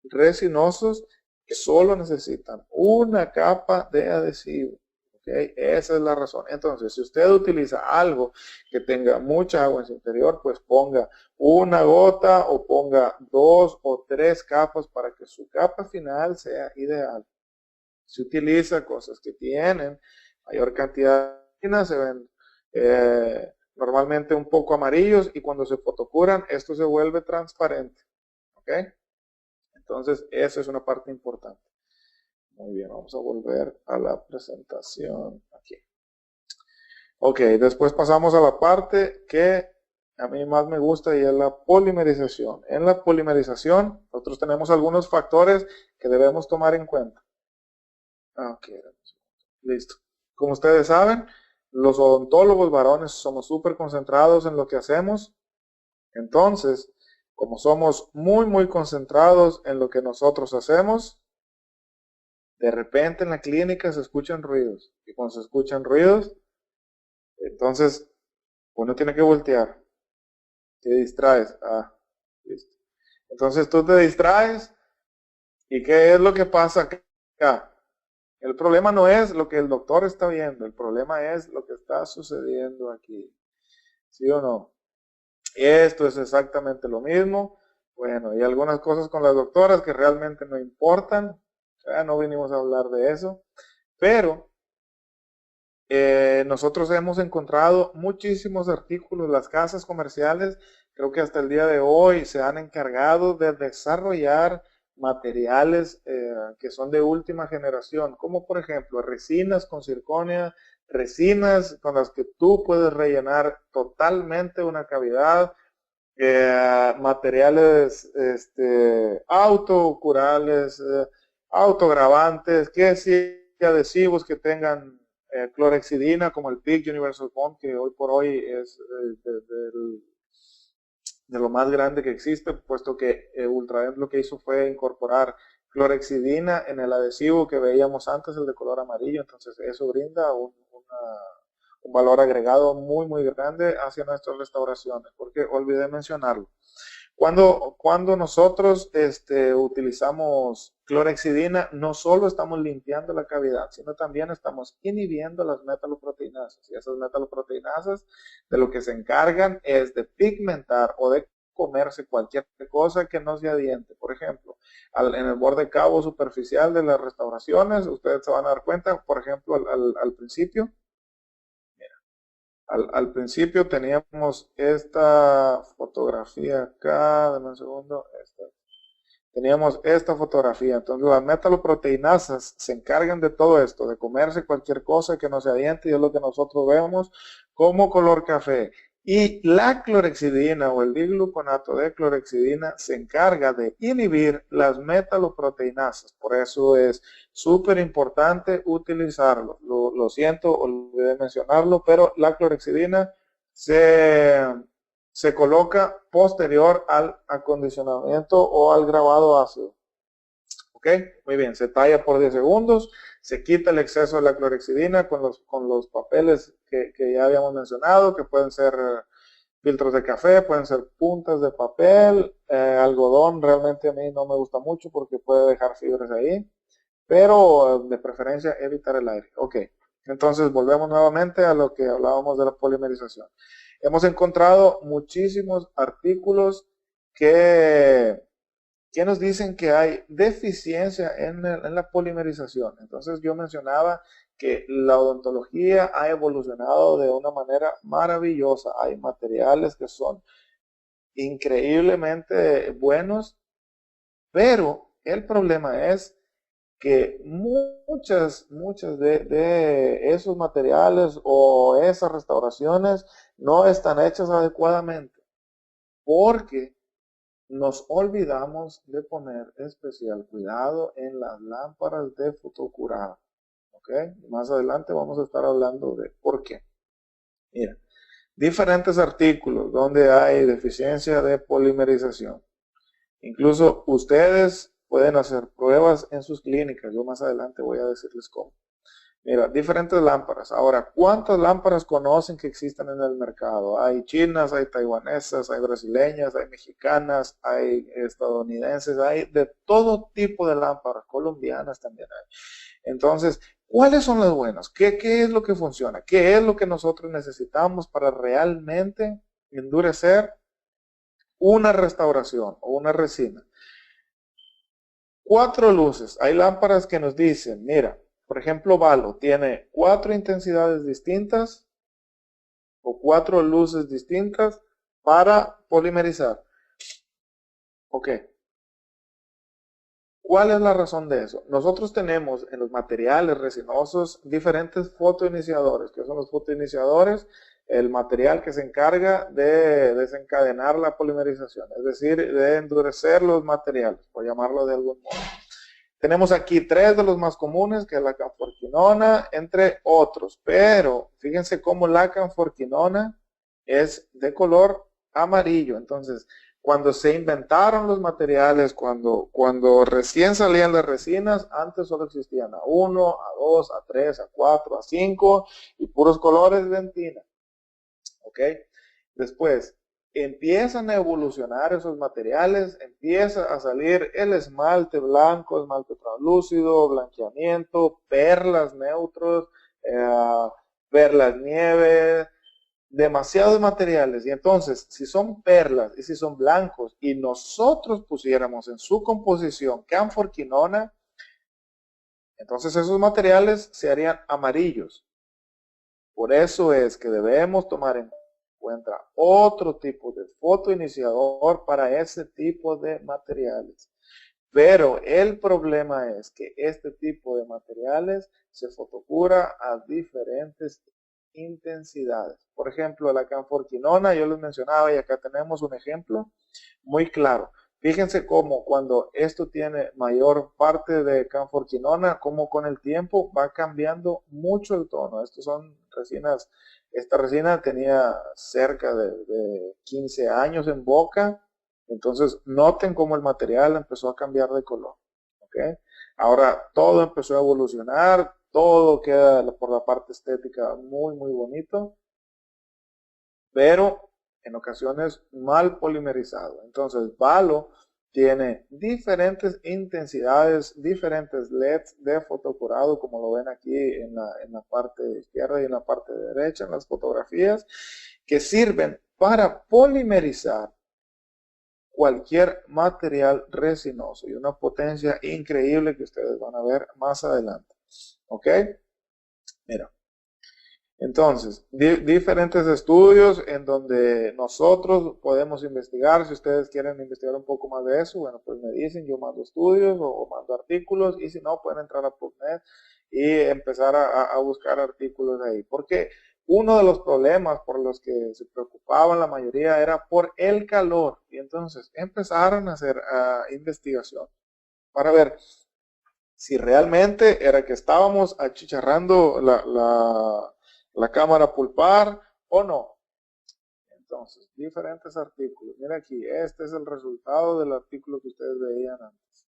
resinosos que solo necesitan una capa de adhesivo, ¿ok? Esa es la razón. Entonces, si usted utiliza algo que tenga mucha agua en su interior, pues ponga una gota o ponga 2 o 3 capas para que su capa final sea ideal. Si utiliza cosas que tienen mayor cantidad de harina, se ven normalmente un poco amarillos y cuando se fotocuran, esto se vuelve transparente, ¿ok? Entonces, eso es una parte importante. Muy bien, vamos a volver a la presentación aquí. Ok, después pasamos a la parte que a mí más me gusta y es la polimerización. En la polimerización, nosotros tenemos algunos factores que debemos tomar en cuenta. Ok, listo. Como ustedes saben, los odontólogos varones somos súper concentrados en lo que hacemos. Entonces, como somos muy concentrados en lo que nosotros hacemos, de repente en la clínica se escuchan ruidos. Y cuando se escuchan ruidos, entonces uno tiene que voltear. Te distraes. Ah, listo. Entonces tú te distraes. ¿Y qué es lo que pasa acá? El problema no es lo que el doctor está viendo. El problema es lo que está sucediendo aquí. ¿Sí o no? Esto es exactamente lo mismo. Bueno, hay algunas cosas con las doctoras que realmente no importan. Ya no vinimos a hablar de eso. Pero nosotros hemos encontrado muchísimos artículos. Las casas comerciales, creo que hasta el día de hoy, se han encargado de desarrollar materiales que son de última generación, como por ejemplo resinas con circonia, resinas con las que tú puedes rellenar totalmente una cavidad, materiales autocurales, autogravantes, que sí, adhesivos que tengan clorexidina, como el PIC Universal Bond, que hoy por hoy es de lo más grande que existe, puesto que Ultradent lo que hizo fue incorporar clorexidina en el adhesivo que veíamos antes, el de color amarillo. Entonces eso brinda un valor agregado muy grande hacia nuestras restauraciones, porque olvidé mencionarlo. Cuando nosotros utilizamos clorexidina, no solo estamos limpiando la cavidad, sino también estamos inhibiendo las metaloproteinasas. Y esas metaloproteinasas de lo que se encargan es de pigmentar o de comerse cualquier cosa que no sea diente. Por ejemplo, en el borde cabo superficial de las restauraciones, ustedes se van a dar cuenta, por ejemplo, al principio, al principio teníamos esta fotografía acá, dame un segundo, teníamos esta fotografía. Entonces las metaloproteinasas se encargan de todo esto, de comerse cualquier cosa que no sea diente, y es lo que nosotros vemos como color café. Y la clorexidina o el digluconato de clorexidina se encarga de inhibir las metaloproteinasas. Por eso es súper importante utilizarlo. Lo siento, olvidé mencionarlo, pero la clorexidina se coloca posterior al acondicionamiento o al grabado ácido. ¿Ok? Muy bien, se talla por 10 segundos, se quita el exceso de la clorexidina con los papeles que ya habíamos mencionado, que pueden ser filtros de café, pueden ser puntas de papel, algodón realmente a mí no me gusta mucho porque puede dejar fibras ahí, pero de preferencia evitar el aire. Ok, entonces volvemos nuevamente a lo que hablábamos de la polimerización. Hemos encontrado muchísimos artículos que nos dicen que hay deficiencia en la polimerización. Entonces yo mencionaba que la odontología ha evolucionado de una manera maravillosa. Hay materiales que son increíblemente buenos, pero el problema es que muchas de esos materiales o esas restauraciones no están hechas adecuadamente, porque nos olvidamos de poner especial cuidado en las lámparas de fotocurado. ¿Ok? Más adelante vamos a estar hablando de por qué. Mira, diferentes artículos donde hay deficiencia de polimerización. Incluso ustedes pueden hacer pruebas en sus clínicas. Yo más adelante voy a decirles cómo. Mira, diferentes lámparas. Ahora, ¿cuántas lámparas conocen que existen en el mercado? Hay chinas, hay taiwanesas, hay brasileñas, hay mexicanas, hay estadounidenses, hay de todo tipo de lámparas, colombianas también hay. Entonces, ¿cuáles son las buenas? ¿Qué es lo que funciona? ¿Qué es lo que nosotros necesitamos para realmente endurecer una restauración o una resina? 4 luces. Hay lámparas que nos dicen, mira, por ejemplo, Valo tiene 4 intensidades distintas o 4 luces distintas para polimerizar. Ok. ¿Cuál es la razón de eso? Nosotros tenemos en los materiales resinosos diferentes fotoiniciadores. ¿Qué son los fotoiniciadores? El material que se encarga de desencadenar la polimerización, es decir, de endurecer los materiales, por llamarlo de algún modo. Tenemos aquí 3 de los más comunes, que es la canforquinona, entre otros. Pero fíjense cómo la canforquinona es de color amarillo. Entonces, cuando se inventaron los materiales, cuando recién salían las resinas, antes solo existían A1, A2, A3, A4, A5 y puros colores de dentina. ¿Ok? Después, empiezan a evolucionar esos materiales, empieza a salir el esmalte blanco, esmalte translúcido, blanqueamiento, perlas neutros, perlas nieve, demasiados materiales. Y entonces, si son perlas y si son blancos y nosotros pusiéramos en su composición canforquinona, entonces esos materiales se harían amarillos. Por eso es que debemos tomar en cuenta otro tipo de fotoiniciador para ese tipo de materiales. Pero el problema es que este tipo de materiales se fotocura a diferentes intensidades. Por ejemplo, la canforquinona, yo les mencionaba y acá tenemos un ejemplo muy claro. Fíjense cómo cuando esto tiene mayor parte de canforquinona, como con el tiempo va cambiando mucho el tono. Estos son resinas, esta resina tenía cerca de 15 años en boca, entonces noten cómo el material empezó a cambiar de color. ¿Okay? Ahora todo empezó a evolucionar, todo queda por la parte estética muy muy bonito, pero en ocasiones mal polimerizado. Entonces Valo tiene diferentes intensidades, diferentes LEDs de fotocurado, como lo ven aquí en la parte izquierda y en la parte derecha en las fotografías, que sirven para polimerizar cualquier material resinoso y una potencia increíble que ustedes van a ver más adelante. ¿Ok? Mira. Entonces, diferentes estudios en donde nosotros podemos investigar. Si ustedes quieren investigar un poco más de eso, bueno, pues me dicen, yo mando estudios o mando artículos, y si no, pueden entrar a PubMed y empezar a buscar artículos ahí. Porque uno de los problemas por los que se preocupaban la mayoría era por el calor. Y entonces empezaron a hacer investigación para ver si realmente era que estábamos achicharrando la cámara pulpar o no. Entonces, diferentes artículos. Mira aquí, este es el resultado del artículo que ustedes veían antes.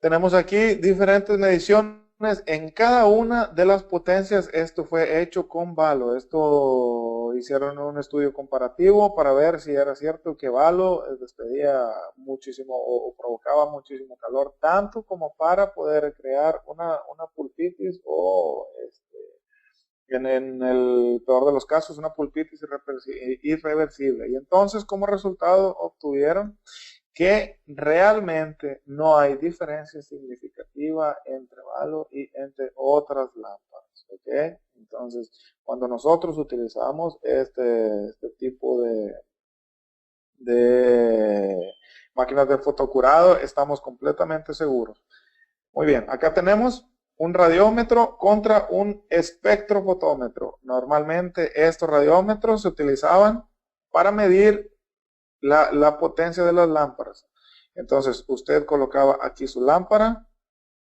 Tenemos aquí diferentes mediciones en cada una de las potencias. Esto fue hecho con Valo. Esto hicieron un estudio comparativo para ver si era cierto que Valo despedía muchísimo o provocaba muchísimo calor, tanto como para poder crear una pulpitis o en el peor de los casos una pulpitis irreversible. Y entonces como resultado obtuvieron que realmente no hay diferencia significativa entre Valo y entre otras lámparas. ¿Okay? Entonces, cuando nosotros utilizamos este tipo de máquinas de fotocurado, estamos completamente seguros. Muy bien, acá tenemos un radiómetro contra un espectrofotómetro. Normalmente estos radiómetros se utilizaban para medir la potencia de las lámparas. Entonces usted colocaba aquí su lámpara,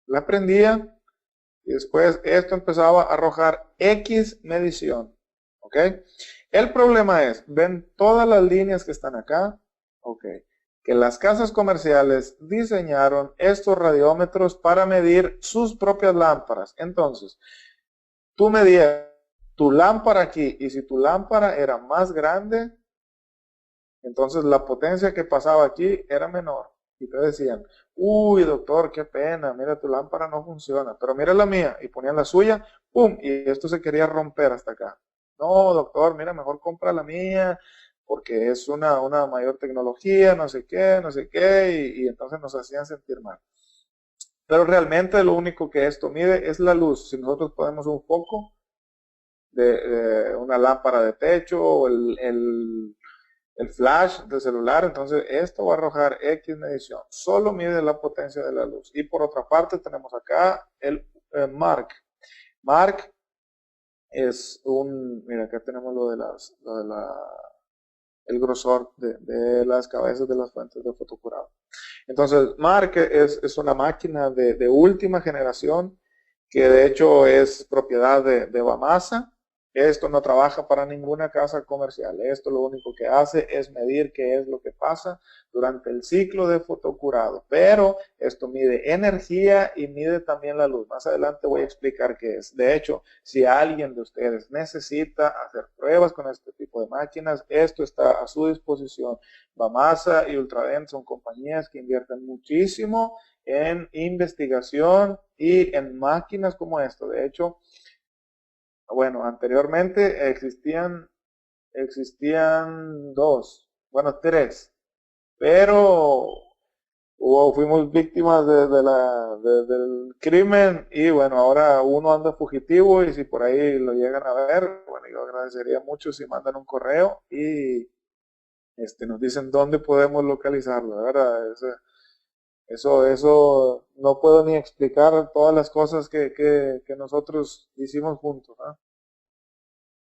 la prendía y después esto empezaba a arrojar X medición. ¿Ok? El problema es, ven todas las líneas que están acá. Ok. que las casas comerciales diseñaron estos radiómetros para medir sus propias lámparas. Entonces, tú medías tu lámpara aquí, y si tu lámpara era más grande, entonces la potencia que pasaba aquí era menor. Y te decían, uy doctor, qué pena, mira tu lámpara no funciona, pero mira la mía, y ponían la suya, ¡pum! Y esto se quería romper hasta acá. No doctor, mira, mejor compra la mía, porque es una mayor tecnología, no sé qué, y entonces nos hacían sentir mal. Pero realmente lo único que esto mide es la luz. Si nosotros ponemos un foco de una lámpara de techo o el flash del celular, entonces esto va a arrojar X medición. Solo mide la potencia de la luz. Y por otra parte tenemos acá el Mark. Mark es mira, acá tenemos el grosor de las cabezas de las fuentes de fotocurado. Entonces, Mark es una máquina de última generación que de hecho es propiedad de Bamasa. Esto no trabaja para ninguna casa comercial. Esto lo único que hace es medir qué es lo que pasa durante el ciclo de fotocurado. Pero esto mide energía y mide también la luz. Más adelante voy a explicar qué es. De hecho, si alguien de ustedes necesita hacer pruebas con este tipo de máquinas, esto está a su disposición. Bamasa y Ultradent son compañías que invierten muchísimo en investigación y en máquinas como esto. De hecho, bueno, anteriormente existían tres, pero fuimos víctimas del crimen y bueno, ahora uno anda fugitivo y si por ahí lo llegan a ver, bueno, yo agradecería mucho si mandan un correo y nos dicen dónde podemos localizarlo, ¿verdad? Eso no puedo ni explicar todas las cosas que nosotros hicimos juntos, ¿no?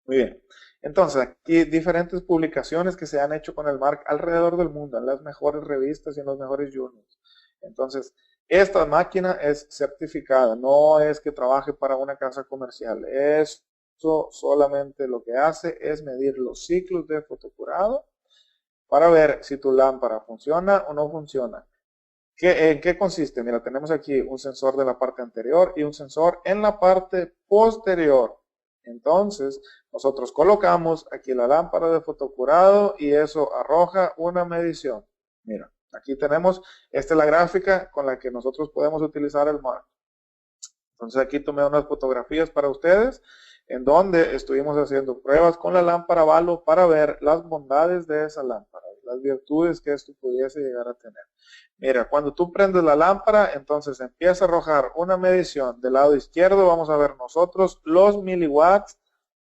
Muy bien. Entonces, aquí diferentes publicaciones que se han hecho con el Mark alrededor del mundo, en las mejores revistas y en los mejores journals. Entonces, esta máquina es certificada, no es que trabaje para una casa comercial. Esto solamente lo que hace es medir los ciclos de fotocurado para ver si tu lámpara funciona o no funciona. ¿En qué consiste? Mira, tenemos aquí un sensor de la parte anterior y un sensor en la parte posterior. Entonces, nosotros colocamos aquí la lámpara de fotocurado y eso arroja una medición. Mira, aquí tenemos, esta es la gráfica con la que nosotros podemos utilizar el Mark. Entonces aquí tomé unas fotografías para ustedes en donde estuvimos haciendo pruebas con la lámpara Valo para ver las bondades de esa lámpara, las virtudes que esto pudiese llegar a tener. Mira, cuando tú prendes la lámpara, entonces empieza a arrojar una medición. Del lado izquierdo vamos a ver nosotros los miliwatts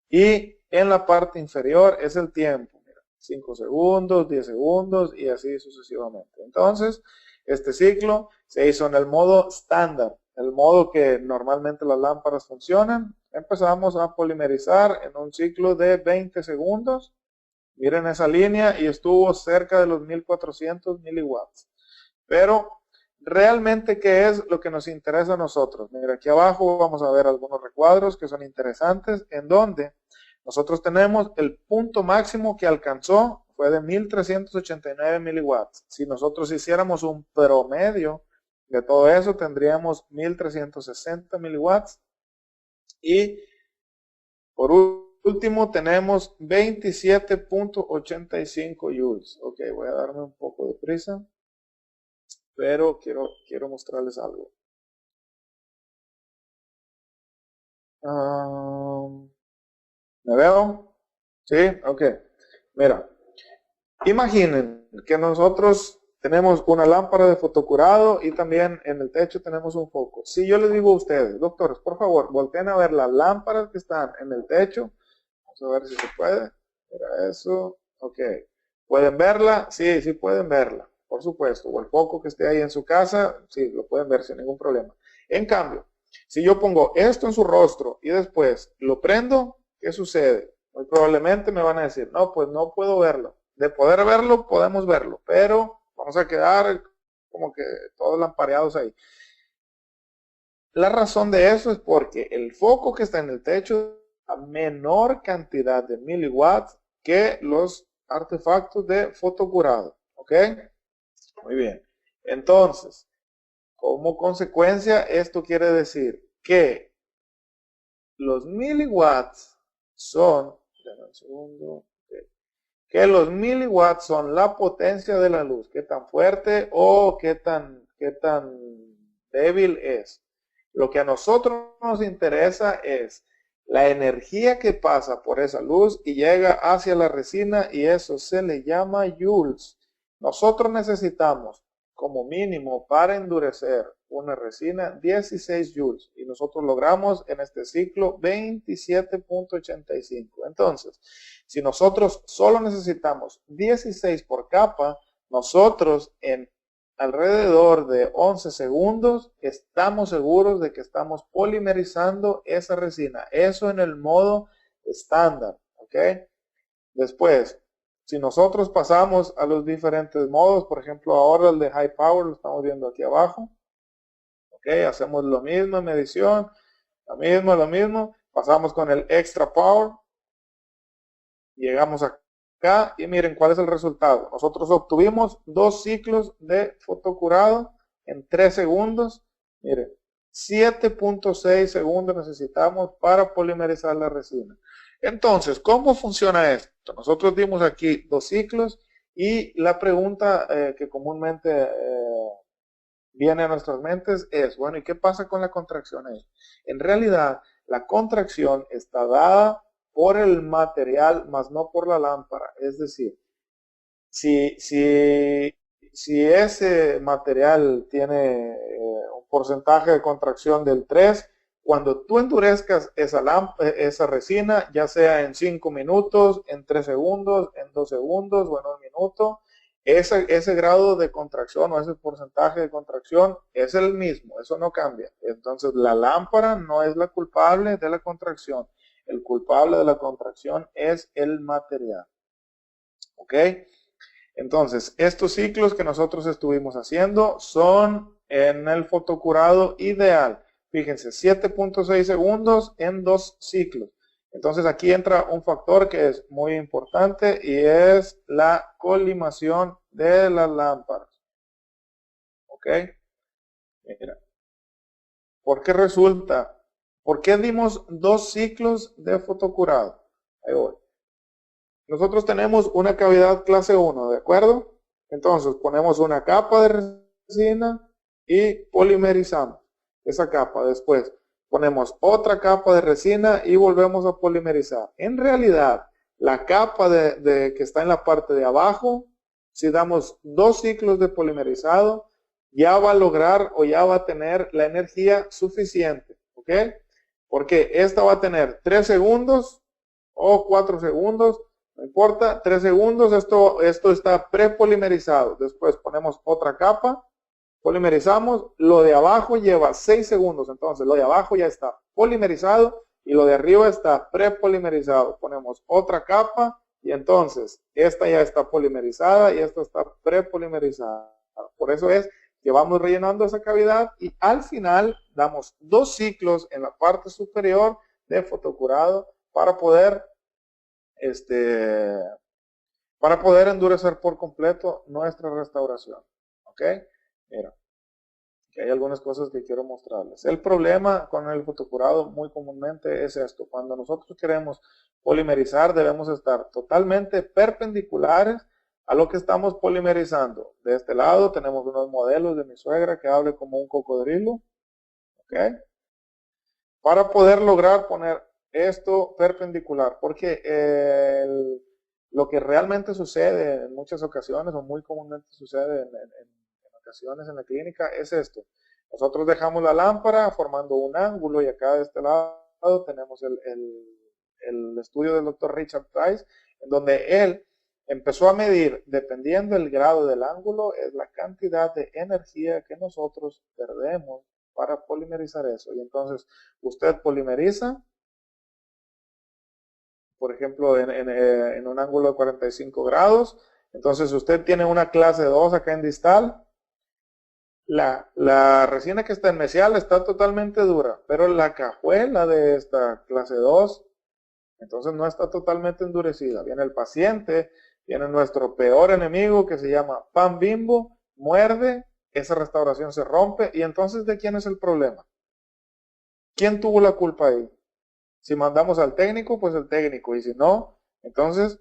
y en la parte inferior es el tiempo. Mira, 5 segundos, 10 segundos y así sucesivamente. Entonces, este ciclo se hizo en el modo estándar, el modo que normalmente las lámparas funcionan. Empezamos a polimerizar en un ciclo de 20 segundos. Miren esa línea y estuvo cerca de los 1400 miliwatts. Pero realmente, ¿qué es lo que nos interesa a nosotros? Mira, aquí abajo vamos a ver algunos recuadros que son interesantes, en donde nosotros tenemos el punto máximo que alcanzó fue de 1389 miliwatts. Si nosotros hiciéramos un promedio de todo eso, tendríamos 1360 miliwatts. Y por último tenemos 27.85 joules. Ok, voy a darme un poco de prisa, pero quiero mostrarles algo. ¿Me veo? ¿Sí? Ok. Mira, imaginen que nosotros tenemos una lámpara de fotocurado y también en el techo tenemos un foco. Si yo les digo a ustedes, doctores, por favor, volteen a ver las lámparas que están en el techo. Vamos a ver si se puede. Mira eso. Ok. ¿Pueden verla? Sí, sí pueden verla. Por supuesto. O el foco que esté ahí en su casa, sí, lo pueden ver sin ningún problema. En cambio, si yo pongo esto en su rostro y después lo prendo, ¿qué sucede? Muy probablemente me van a decir, no, pues no puedo verlo. De poder verlo, podemos verlo, pero vamos a quedar como que todos lampareados ahí. La razón de eso es porque el foco que está en el techo a menor cantidad de miliwatts que los artefactos de fotocurado, ¿ok? Muy bien. Entonces, como consecuencia, esto quiere decir que los miliwatts son, déjame un segundo, ok, que los miliwatts son la potencia de la luz, qué tan fuerte o qué tan débil es. Lo que a nosotros nos interesa es la energía que pasa por esa luz y llega hacia la resina, y eso se le llama joules. Nosotros necesitamos como mínimo para endurecer una resina 16 joules, y nosotros logramos en este ciclo 27.85. Entonces, si nosotros solo necesitamos 16 por capa, nosotros en alrededor de 11 segundos estamos seguros de que estamos polimerizando esa resina. Eso en el modo estándar, ¿ok? Después, si nosotros pasamos a los diferentes modos, por ejemplo, ahora el de High Power, lo estamos viendo aquí abajo, ¿ok? Hacemos lo mismo en medición, lo mismo, pasamos con el Extra Power, llegamos acá y miren cuál es el resultado. Nosotros obtuvimos 2 ciclos de fotocurado en 3 segundos. Miren, 7.6 segundos necesitamos para polimerizar la resina. Entonces, ¿cómo funciona esto? Nosotros dimos aquí 2 ciclos, y la pregunta que comúnmente viene a nuestras mentes es, bueno, ¿y qué pasa con la contracción ahí? En realidad, la contracción está dada por el material, más no por la lámpara. Es decir, si ese material tiene un porcentaje de contracción del 3, cuando tú endurezcas esa resina, ya sea en 5 minutos, en 3 segundos, en 2 segundos o en 1 minuto, ese grado de contracción o ese porcentaje de contracción es el mismo, eso no cambia. Entonces la lámpara no es la culpable de la contracción. El culpable de la contracción es el material. ¿Ok? Entonces, estos ciclos que nosotros estuvimos haciendo son en el fotocurado ideal. Fíjense, 7.6 segundos en 2 ciclos. Entonces aquí entra un factor que es muy importante, y es la colimación de las lámparas. ¿Ok? Mira. ¿Por qué resulta? ¿Por qué dimos 2 ciclos de fotocurado? Ahí voy. Nosotros tenemos una cavidad clase 1, ¿de acuerdo? Entonces ponemos una capa de resina y polimerizamos esa capa. Después ponemos otra capa de resina y volvemos a polimerizar. En realidad, la capa que está en la parte de abajo, si damos 2 ciclos de polimerizado, ya va a lograr o ya va a tener la energía suficiente, ¿ok? Porque esta va a tener 3 segundos o 4 segundos, no importa, 3 segundos, esto está prepolimerizado. Después ponemos otra capa, polimerizamos, lo de abajo lleva 6 segundos, entonces lo de abajo ya está polimerizado y lo de arriba está prepolimerizado. Ponemos otra capa y entonces esta ya está polimerizada y esta está prepolimerizada. Por eso es que vamos rellenando esa cavidad, y al final damos 2 ciclos en la parte superior de fotocurado para poder endurecer por completo nuestra restauración. ¿Ok? Mira, aquí hay algunas cosas que quiero mostrarles. El problema con el fotocurado muy comúnmente es esto. Cuando nosotros queremos polimerizar, debemos estar totalmente perpendiculares a lo que estamos polimerizando. De este lado tenemos unos modelos de mi suegra que hable como un cocodrilo. ¿Ok? Para poder lograr poner esto perpendicular, porque lo que realmente sucede en muchas ocasiones, o muy comúnmente sucede en ocasiones en la clínica, es esto. Nosotros dejamos la lámpara formando un ángulo, y acá de este lado tenemos el estudio del doctor Richard Price, en donde él empezó a medir, dependiendo del grado del ángulo, es la cantidad de energía que nosotros perdemos para polimerizar eso. Y entonces usted polimeriza, por ejemplo, en un ángulo de 45 grados. Entonces usted tiene una clase 2 acá en distal. La resina que está en mesial está totalmente dura, pero la cajuela de esta clase 2, entonces no está totalmente endurecida. Viene el paciente, viene nuestro peor enemigo que se llama pan Bimbo, muerde, esa restauración se rompe y entonces ¿de quién es el problema? ¿Quién tuvo la culpa ahí? Si mandamos al técnico, pues el técnico, y si no, entonces,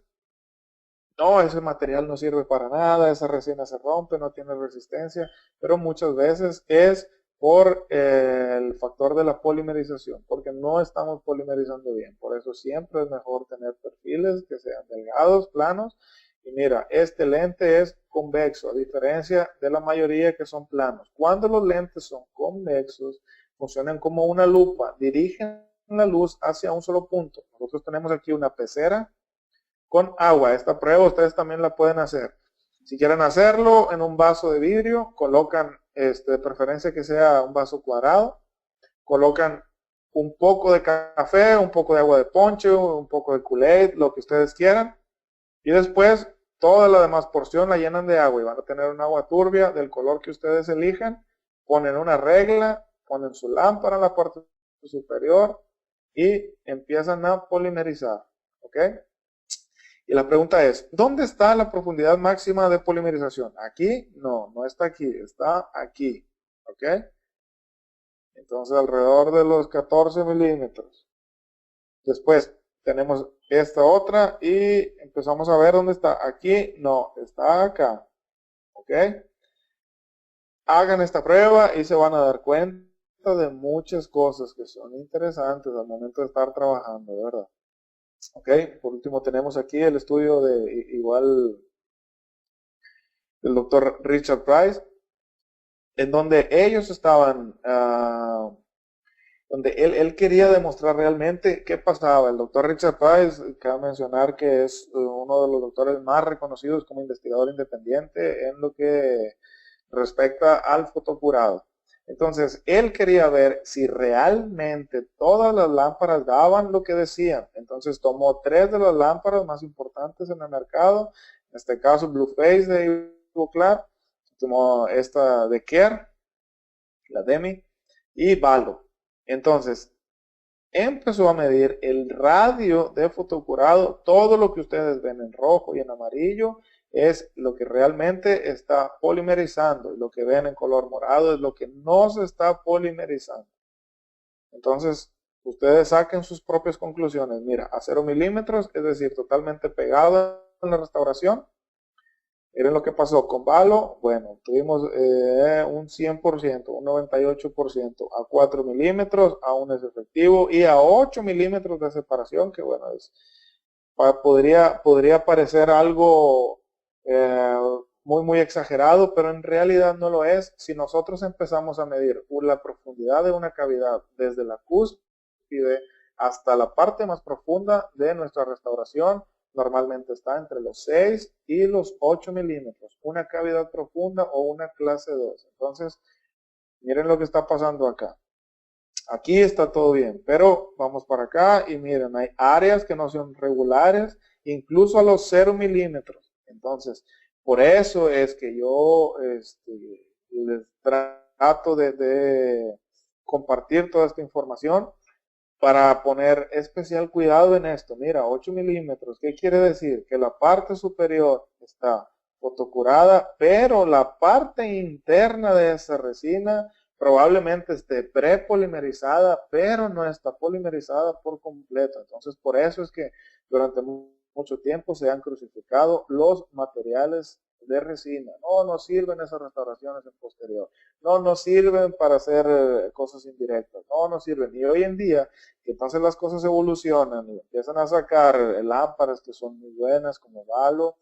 no, ese material no sirve para nada, esa resina se rompe, no tiene resistencia, pero muchas veces es por el factor de la polimerización, porque no estamos polimerizando bien. Por eso siempre es mejor tener perfiles que sean delgados, planos. Y mira, este lente es convexo, a diferencia de la mayoría que son planos. Cuando los lentes son convexos, funcionan como una lupa, dirigen la luz hacia un solo punto. Nosotros tenemos aquí una pecera con agua. Esta prueba ustedes también la pueden hacer. Si quieren hacerlo en un vaso de vidrio, colocan de preferencia que sea un vaso cuadrado, colocan un poco de café, un poco de agua de ponche, un poco de Kool-Aid, lo que ustedes quieran, y después toda la demás porción la llenan de agua y van a tener un agua turbia del color que ustedes elijan, ponen una regla, ponen su lámpara en la parte superior y empiezan a polimerizar, ¿ok? Y la pregunta es, ¿dónde está la profundidad máxima de polimerización? ¿Aquí? No, no está aquí, está aquí, ¿ok? Entonces alrededor de los 14 milímetros. Después tenemos esta otra y empezamos a ver dónde está. Aquí, no, está acá, ¿ok? Hagan esta prueba y se van a dar cuenta de muchas cosas que son interesantes al momento de estar trabajando, de verdad. Ok, por último tenemos aquí el estudio de igual del doctor Richard Price, en donde ellos estaban, donde él quería demostrar realmente qué pasaba. El doctor Richard Price, cabe mencionar que es uno de los doctores más reconocidos como investigador independiente en lo que respecta al fotocurado. Entonces, él quería ver si realmente todas las lámparas daban lo que decían. Entonces, tomó 3 de las lámparas más importantes en el mercado, en este caso Blueface de Ivoclar, tomó esta de Kerr, la Demi, y Valo. Entonces, empezó a medir el radio de fotocurado, todo lo que ustedes ven en rojo y en amarillo, es lo que realmente está polimerizando y lo que ven en color morado es lo que no se está polimerizando. Entonces, ustedes saquen sus propias conclusiones. Mira, a 0 milímetros, es decir, totalmente pegado en la restauración. Miren lo que pasó con Valo. Bueno, tuvimos un 100%, un 98% a 4 milímetros, aún es efectivo, y a 8 milímetros de separación, que bueno, podría parecer algo muy exagerado, pero en realidad no lo es. Si nosotros empezamos a medir la profundidad de una cavidad desde la cúspide hasta la parte más profunda de nuestra restauración, normalmente está entre los 6 y los 8 milímetros, una cavidad profunda o una clase 2. Entonces, miren lo que está pasando acá. Aquí está todo bien, pero vamos para acá y miren, hay áreas que no son regulares, incluso a los 0 milímetros. Entonces, por eso es que yo les trato de compartir toda esta información para poner especial cuidado en esto. Mira, 8 milímetros, ¿qué quiere decir? Que la parte superior está fotocurada, pero la parte interna de esa resina probablemente esté prepolimerizada, pero no está polimerizada por completo. Entonces, por eso es que durante mucho tiempo se han crucificado los materiales de resina. No nos sirven esas restauraciones en posterior. No nos sirven para hacer cosas indirectas. No nos sirven. Y hoy en día, que entonces las cosas evolucionan y empiezan a sacar lámparas que son muy buenas, como Valo,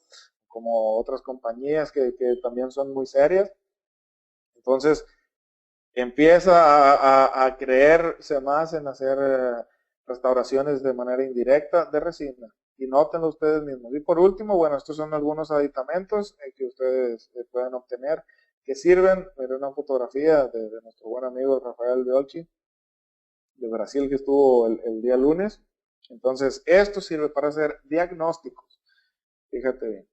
como otras compañías que también son muy serias. Entonces, empieza a creerse más en hacer restauraciones de manera indirecta de resina. Y nótenlo ustedes mismos. Y por último, bueno, estos son algunos aditamentos que ustedes pueden obtener que sirven. Miren una fotografía de nuestro buen amigo Rafael Biolchi de Brasil que estuvo el día lunes. Entonces, esto sirve para hacer diagnósticos. Fíjate bien.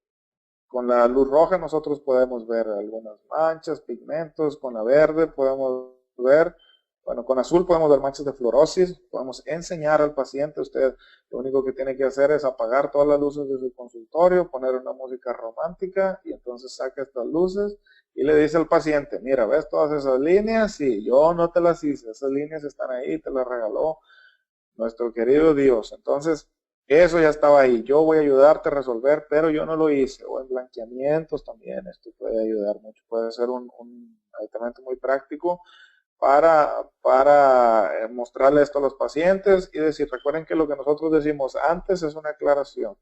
Con la luz roja nosotros podemos ver algunas manchas, pigmentos. Con la verde podemos ver Bueno, con azul podemos ver manchas de fluorosis, podemos enseñar al paciente, usted lo único que tiene que hacer es apagar todas las luces de su consultorio, poner una música romántica y entonces saca estas luces y le dice al paciente, mira, ¿ves todas esas líneas? Sí, yo no te las hice, esas líneas están ahí, te las regaló nuestro querido Dios. Entonces, eso ya estaba ahí, yo voy a ayudarte a resolver, pero yo no lo hice. O en blanqueamientos también, esto puede ayudar mucho, puede ser un tratamiento muy práctico para mostrarle esto a los pacientes y decir, recuerden que lo que nosotros decimos antes es una aclaración,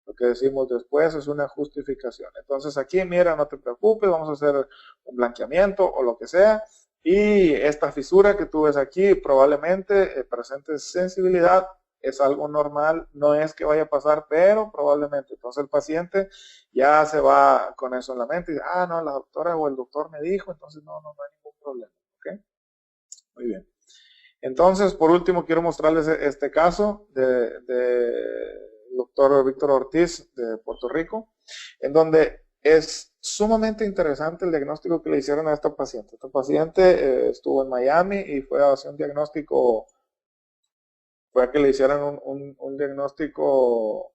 lo que decimos después es una justificación. Entonces aquí, mira, no te preocupes, vamos a hacer un blanqueamiento o lo que sea, y esta fisura que tú ves aquí probablemente presente sensibilidad, es algo normal, no es que vaya a pasar, pero probablemente. Entonces el paciente ya se va con eso en la mente y dice, ah, no, la doctora o el doctor me dijo, entonces no hay ningún problema. ¿Okay? Muy bien. Entonces, por último, quiero mostrarles este caso del doctor Víctor Ortiz de Puerto Rico, en donde es sumamente interesante el diagnóstico que le hicieron a esta paciente. Esta paciente estuvo en Miami y fue a hacer un diagnóstico, fue a que le hicieran un diagnóstico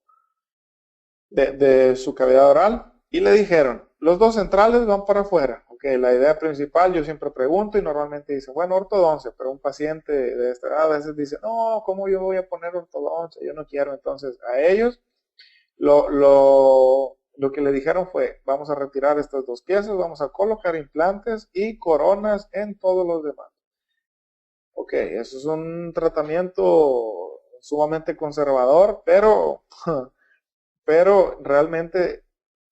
de su cavidad oral y le dijeron, los dos centrales van para afuera. Okay, la idea principal, yo siempre pregunto y normalmente dicen, bueno, ortodoncia, pero un paciente de esta edad a veces dice, no, ¿cómo yo voy a poner ortodoncia? Yo no quiero. Entonces, a ellos lo que le dijeron fue, vamos a retirar estas dos piezas, vamos a colocar implantes y coronas en todos los demás. Ok, eso es un tratamiento sumamente conservador, pero realmente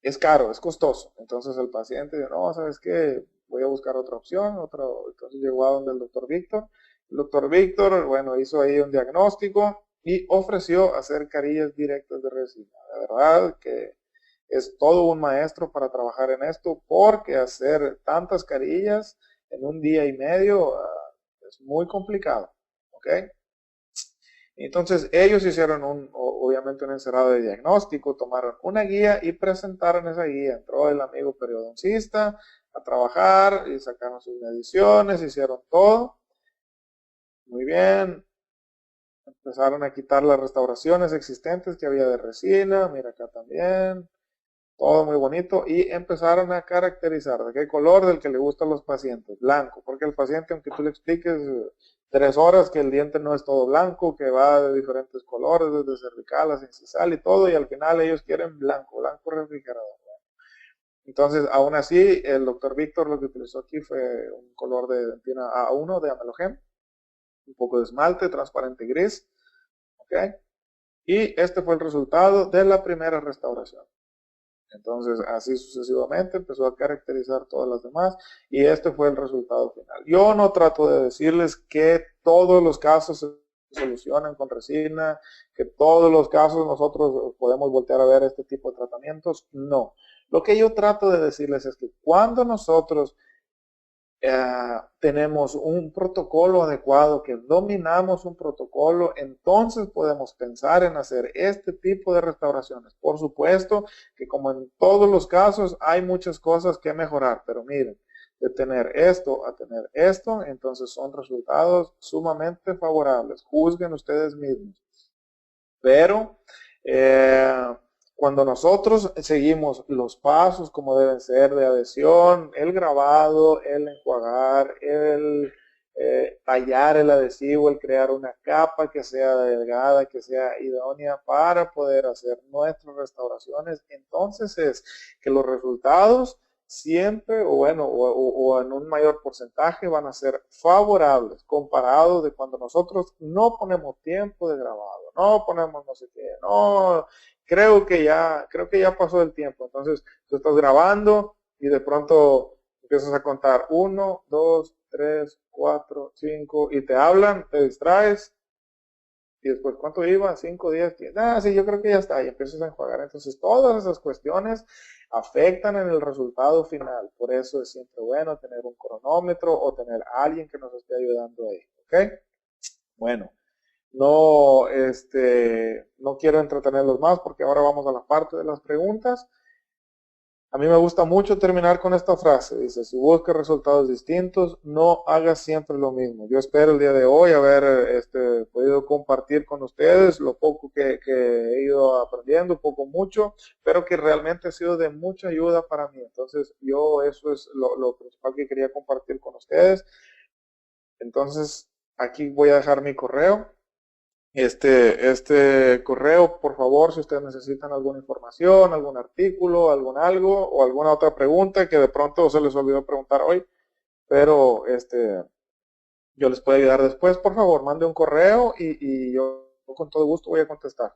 es caro, es costoso. Entonces el paciente dice, no, ¿sabes qué? Voy a buscar otra opción. Entonces llegó a donde el doctor Víctor. El doctor Víctor, bueno, hizo ahí un diagnóstico y ofreció hacer carillas directas de resina. La verdad que es todo un maestro para trabajar en esto, porque hacer tantas carillas en un día y medio es muy complicado. ¿Ok? Entonces ellos hicieron obviamente un encerado de diagnóstico, tomaron una guía y presentaron esa guía. Entró el amigo periodoncista a trabajar y sacaron sus mediciones, hicieron todo. Muy bien. Empezaron a quitar las restauraciones existentes que había de resina. Mira acá también. Todo muy bonito. Y empezaron a caracterizar de qué color, del que le gusta a los pacientes. Blanco. Porque el paciente, aunque tú le expliques 3 horas que el diente no es todo blanco, que va de diferentes colores, desde cervical a incisal y todo, y al final ellos quieren blanco refrigerado. Entonces, aún así, el doctor Víctor lo que utilizó aquí fue un color de dentina A1 de Amelogen, un poco de esmalte transparente gris, ¿ok? Y este fue el resultado de la primera restauración. Entonces, así sucesivamente empezó a caracterizar todas las demás y este fue el resultado final. Yo no trato de decirles que todos los casos se solucionan con resina, que todos los casos nosotros podemos voltear a ver este tipo de tratamientos. No. Lo que yo trato de decirles es que cuando nosotros tenemos un protocolo adecuado, que dominamos un protocolo, entonces podemos pensar en hacer este tipo de restauraciones. Por supuesto que como en todos los casos hay muchas cosas que mejorar, pero miren, de tener esto a tener esto, entonces son resultados sumamente favorables. Juzguen ustedes mismos. Pero cuando nosotros seguimos los pasos como deben ser de adhesión, el grabado, el enjuagar, el tallar el adhesivo, el crear una capa que sea delgada, que sea idónea para poder hacer nuestras restauraciones, entonces es que los resultados siempre, o bueno, o en un mayor porcentaje van a ser favorables comparados de cuando nosotros no ponemos tiempo de grabado, no ponemos no sé qué, no, creo que ya pasó el tiempo. Entonces tú estás grabando y de pronto empiezas a contar 1, 2, 3, 4, 5 y te hablan, te distraes y después ¿cuánto iba? 5, 10, 15, sí, yo creo que ya está y empiezas a enjuagar. Entonces todas esas cuestiones afectan en el resultado final. Por eso es siempre bueno tener un cronómetro o tener a alguien que nos esté ayudando ahí. ¿Ok? Bueno. No, no quiero entretenerlos más porque ahora vamos a la parte de las preguntas. A mí me gusta mucho terminar con esta frase. Dice, si buscas resultados distintos, no hagas siempre lo mismo. Yo espero el día de hoy haber podido compartir con ustedes lo poco que he ido aprendiendo, poco mucho, pero que realmente ha sido de mucha ayuda para mí. Entonces, eso es lo principal que quería compartir con ustedes. Entonces, aquí voy a dejar mi correo. Este correo, por favor, si ustedes necesitan alguna información, algún artículo, algún algo o alguna otra pregunta que de pronto se les olvidó preguntar hoy, pero yo les puedo ayudar después, por favor, mande un correo y yo con todo gusto voy a contestar.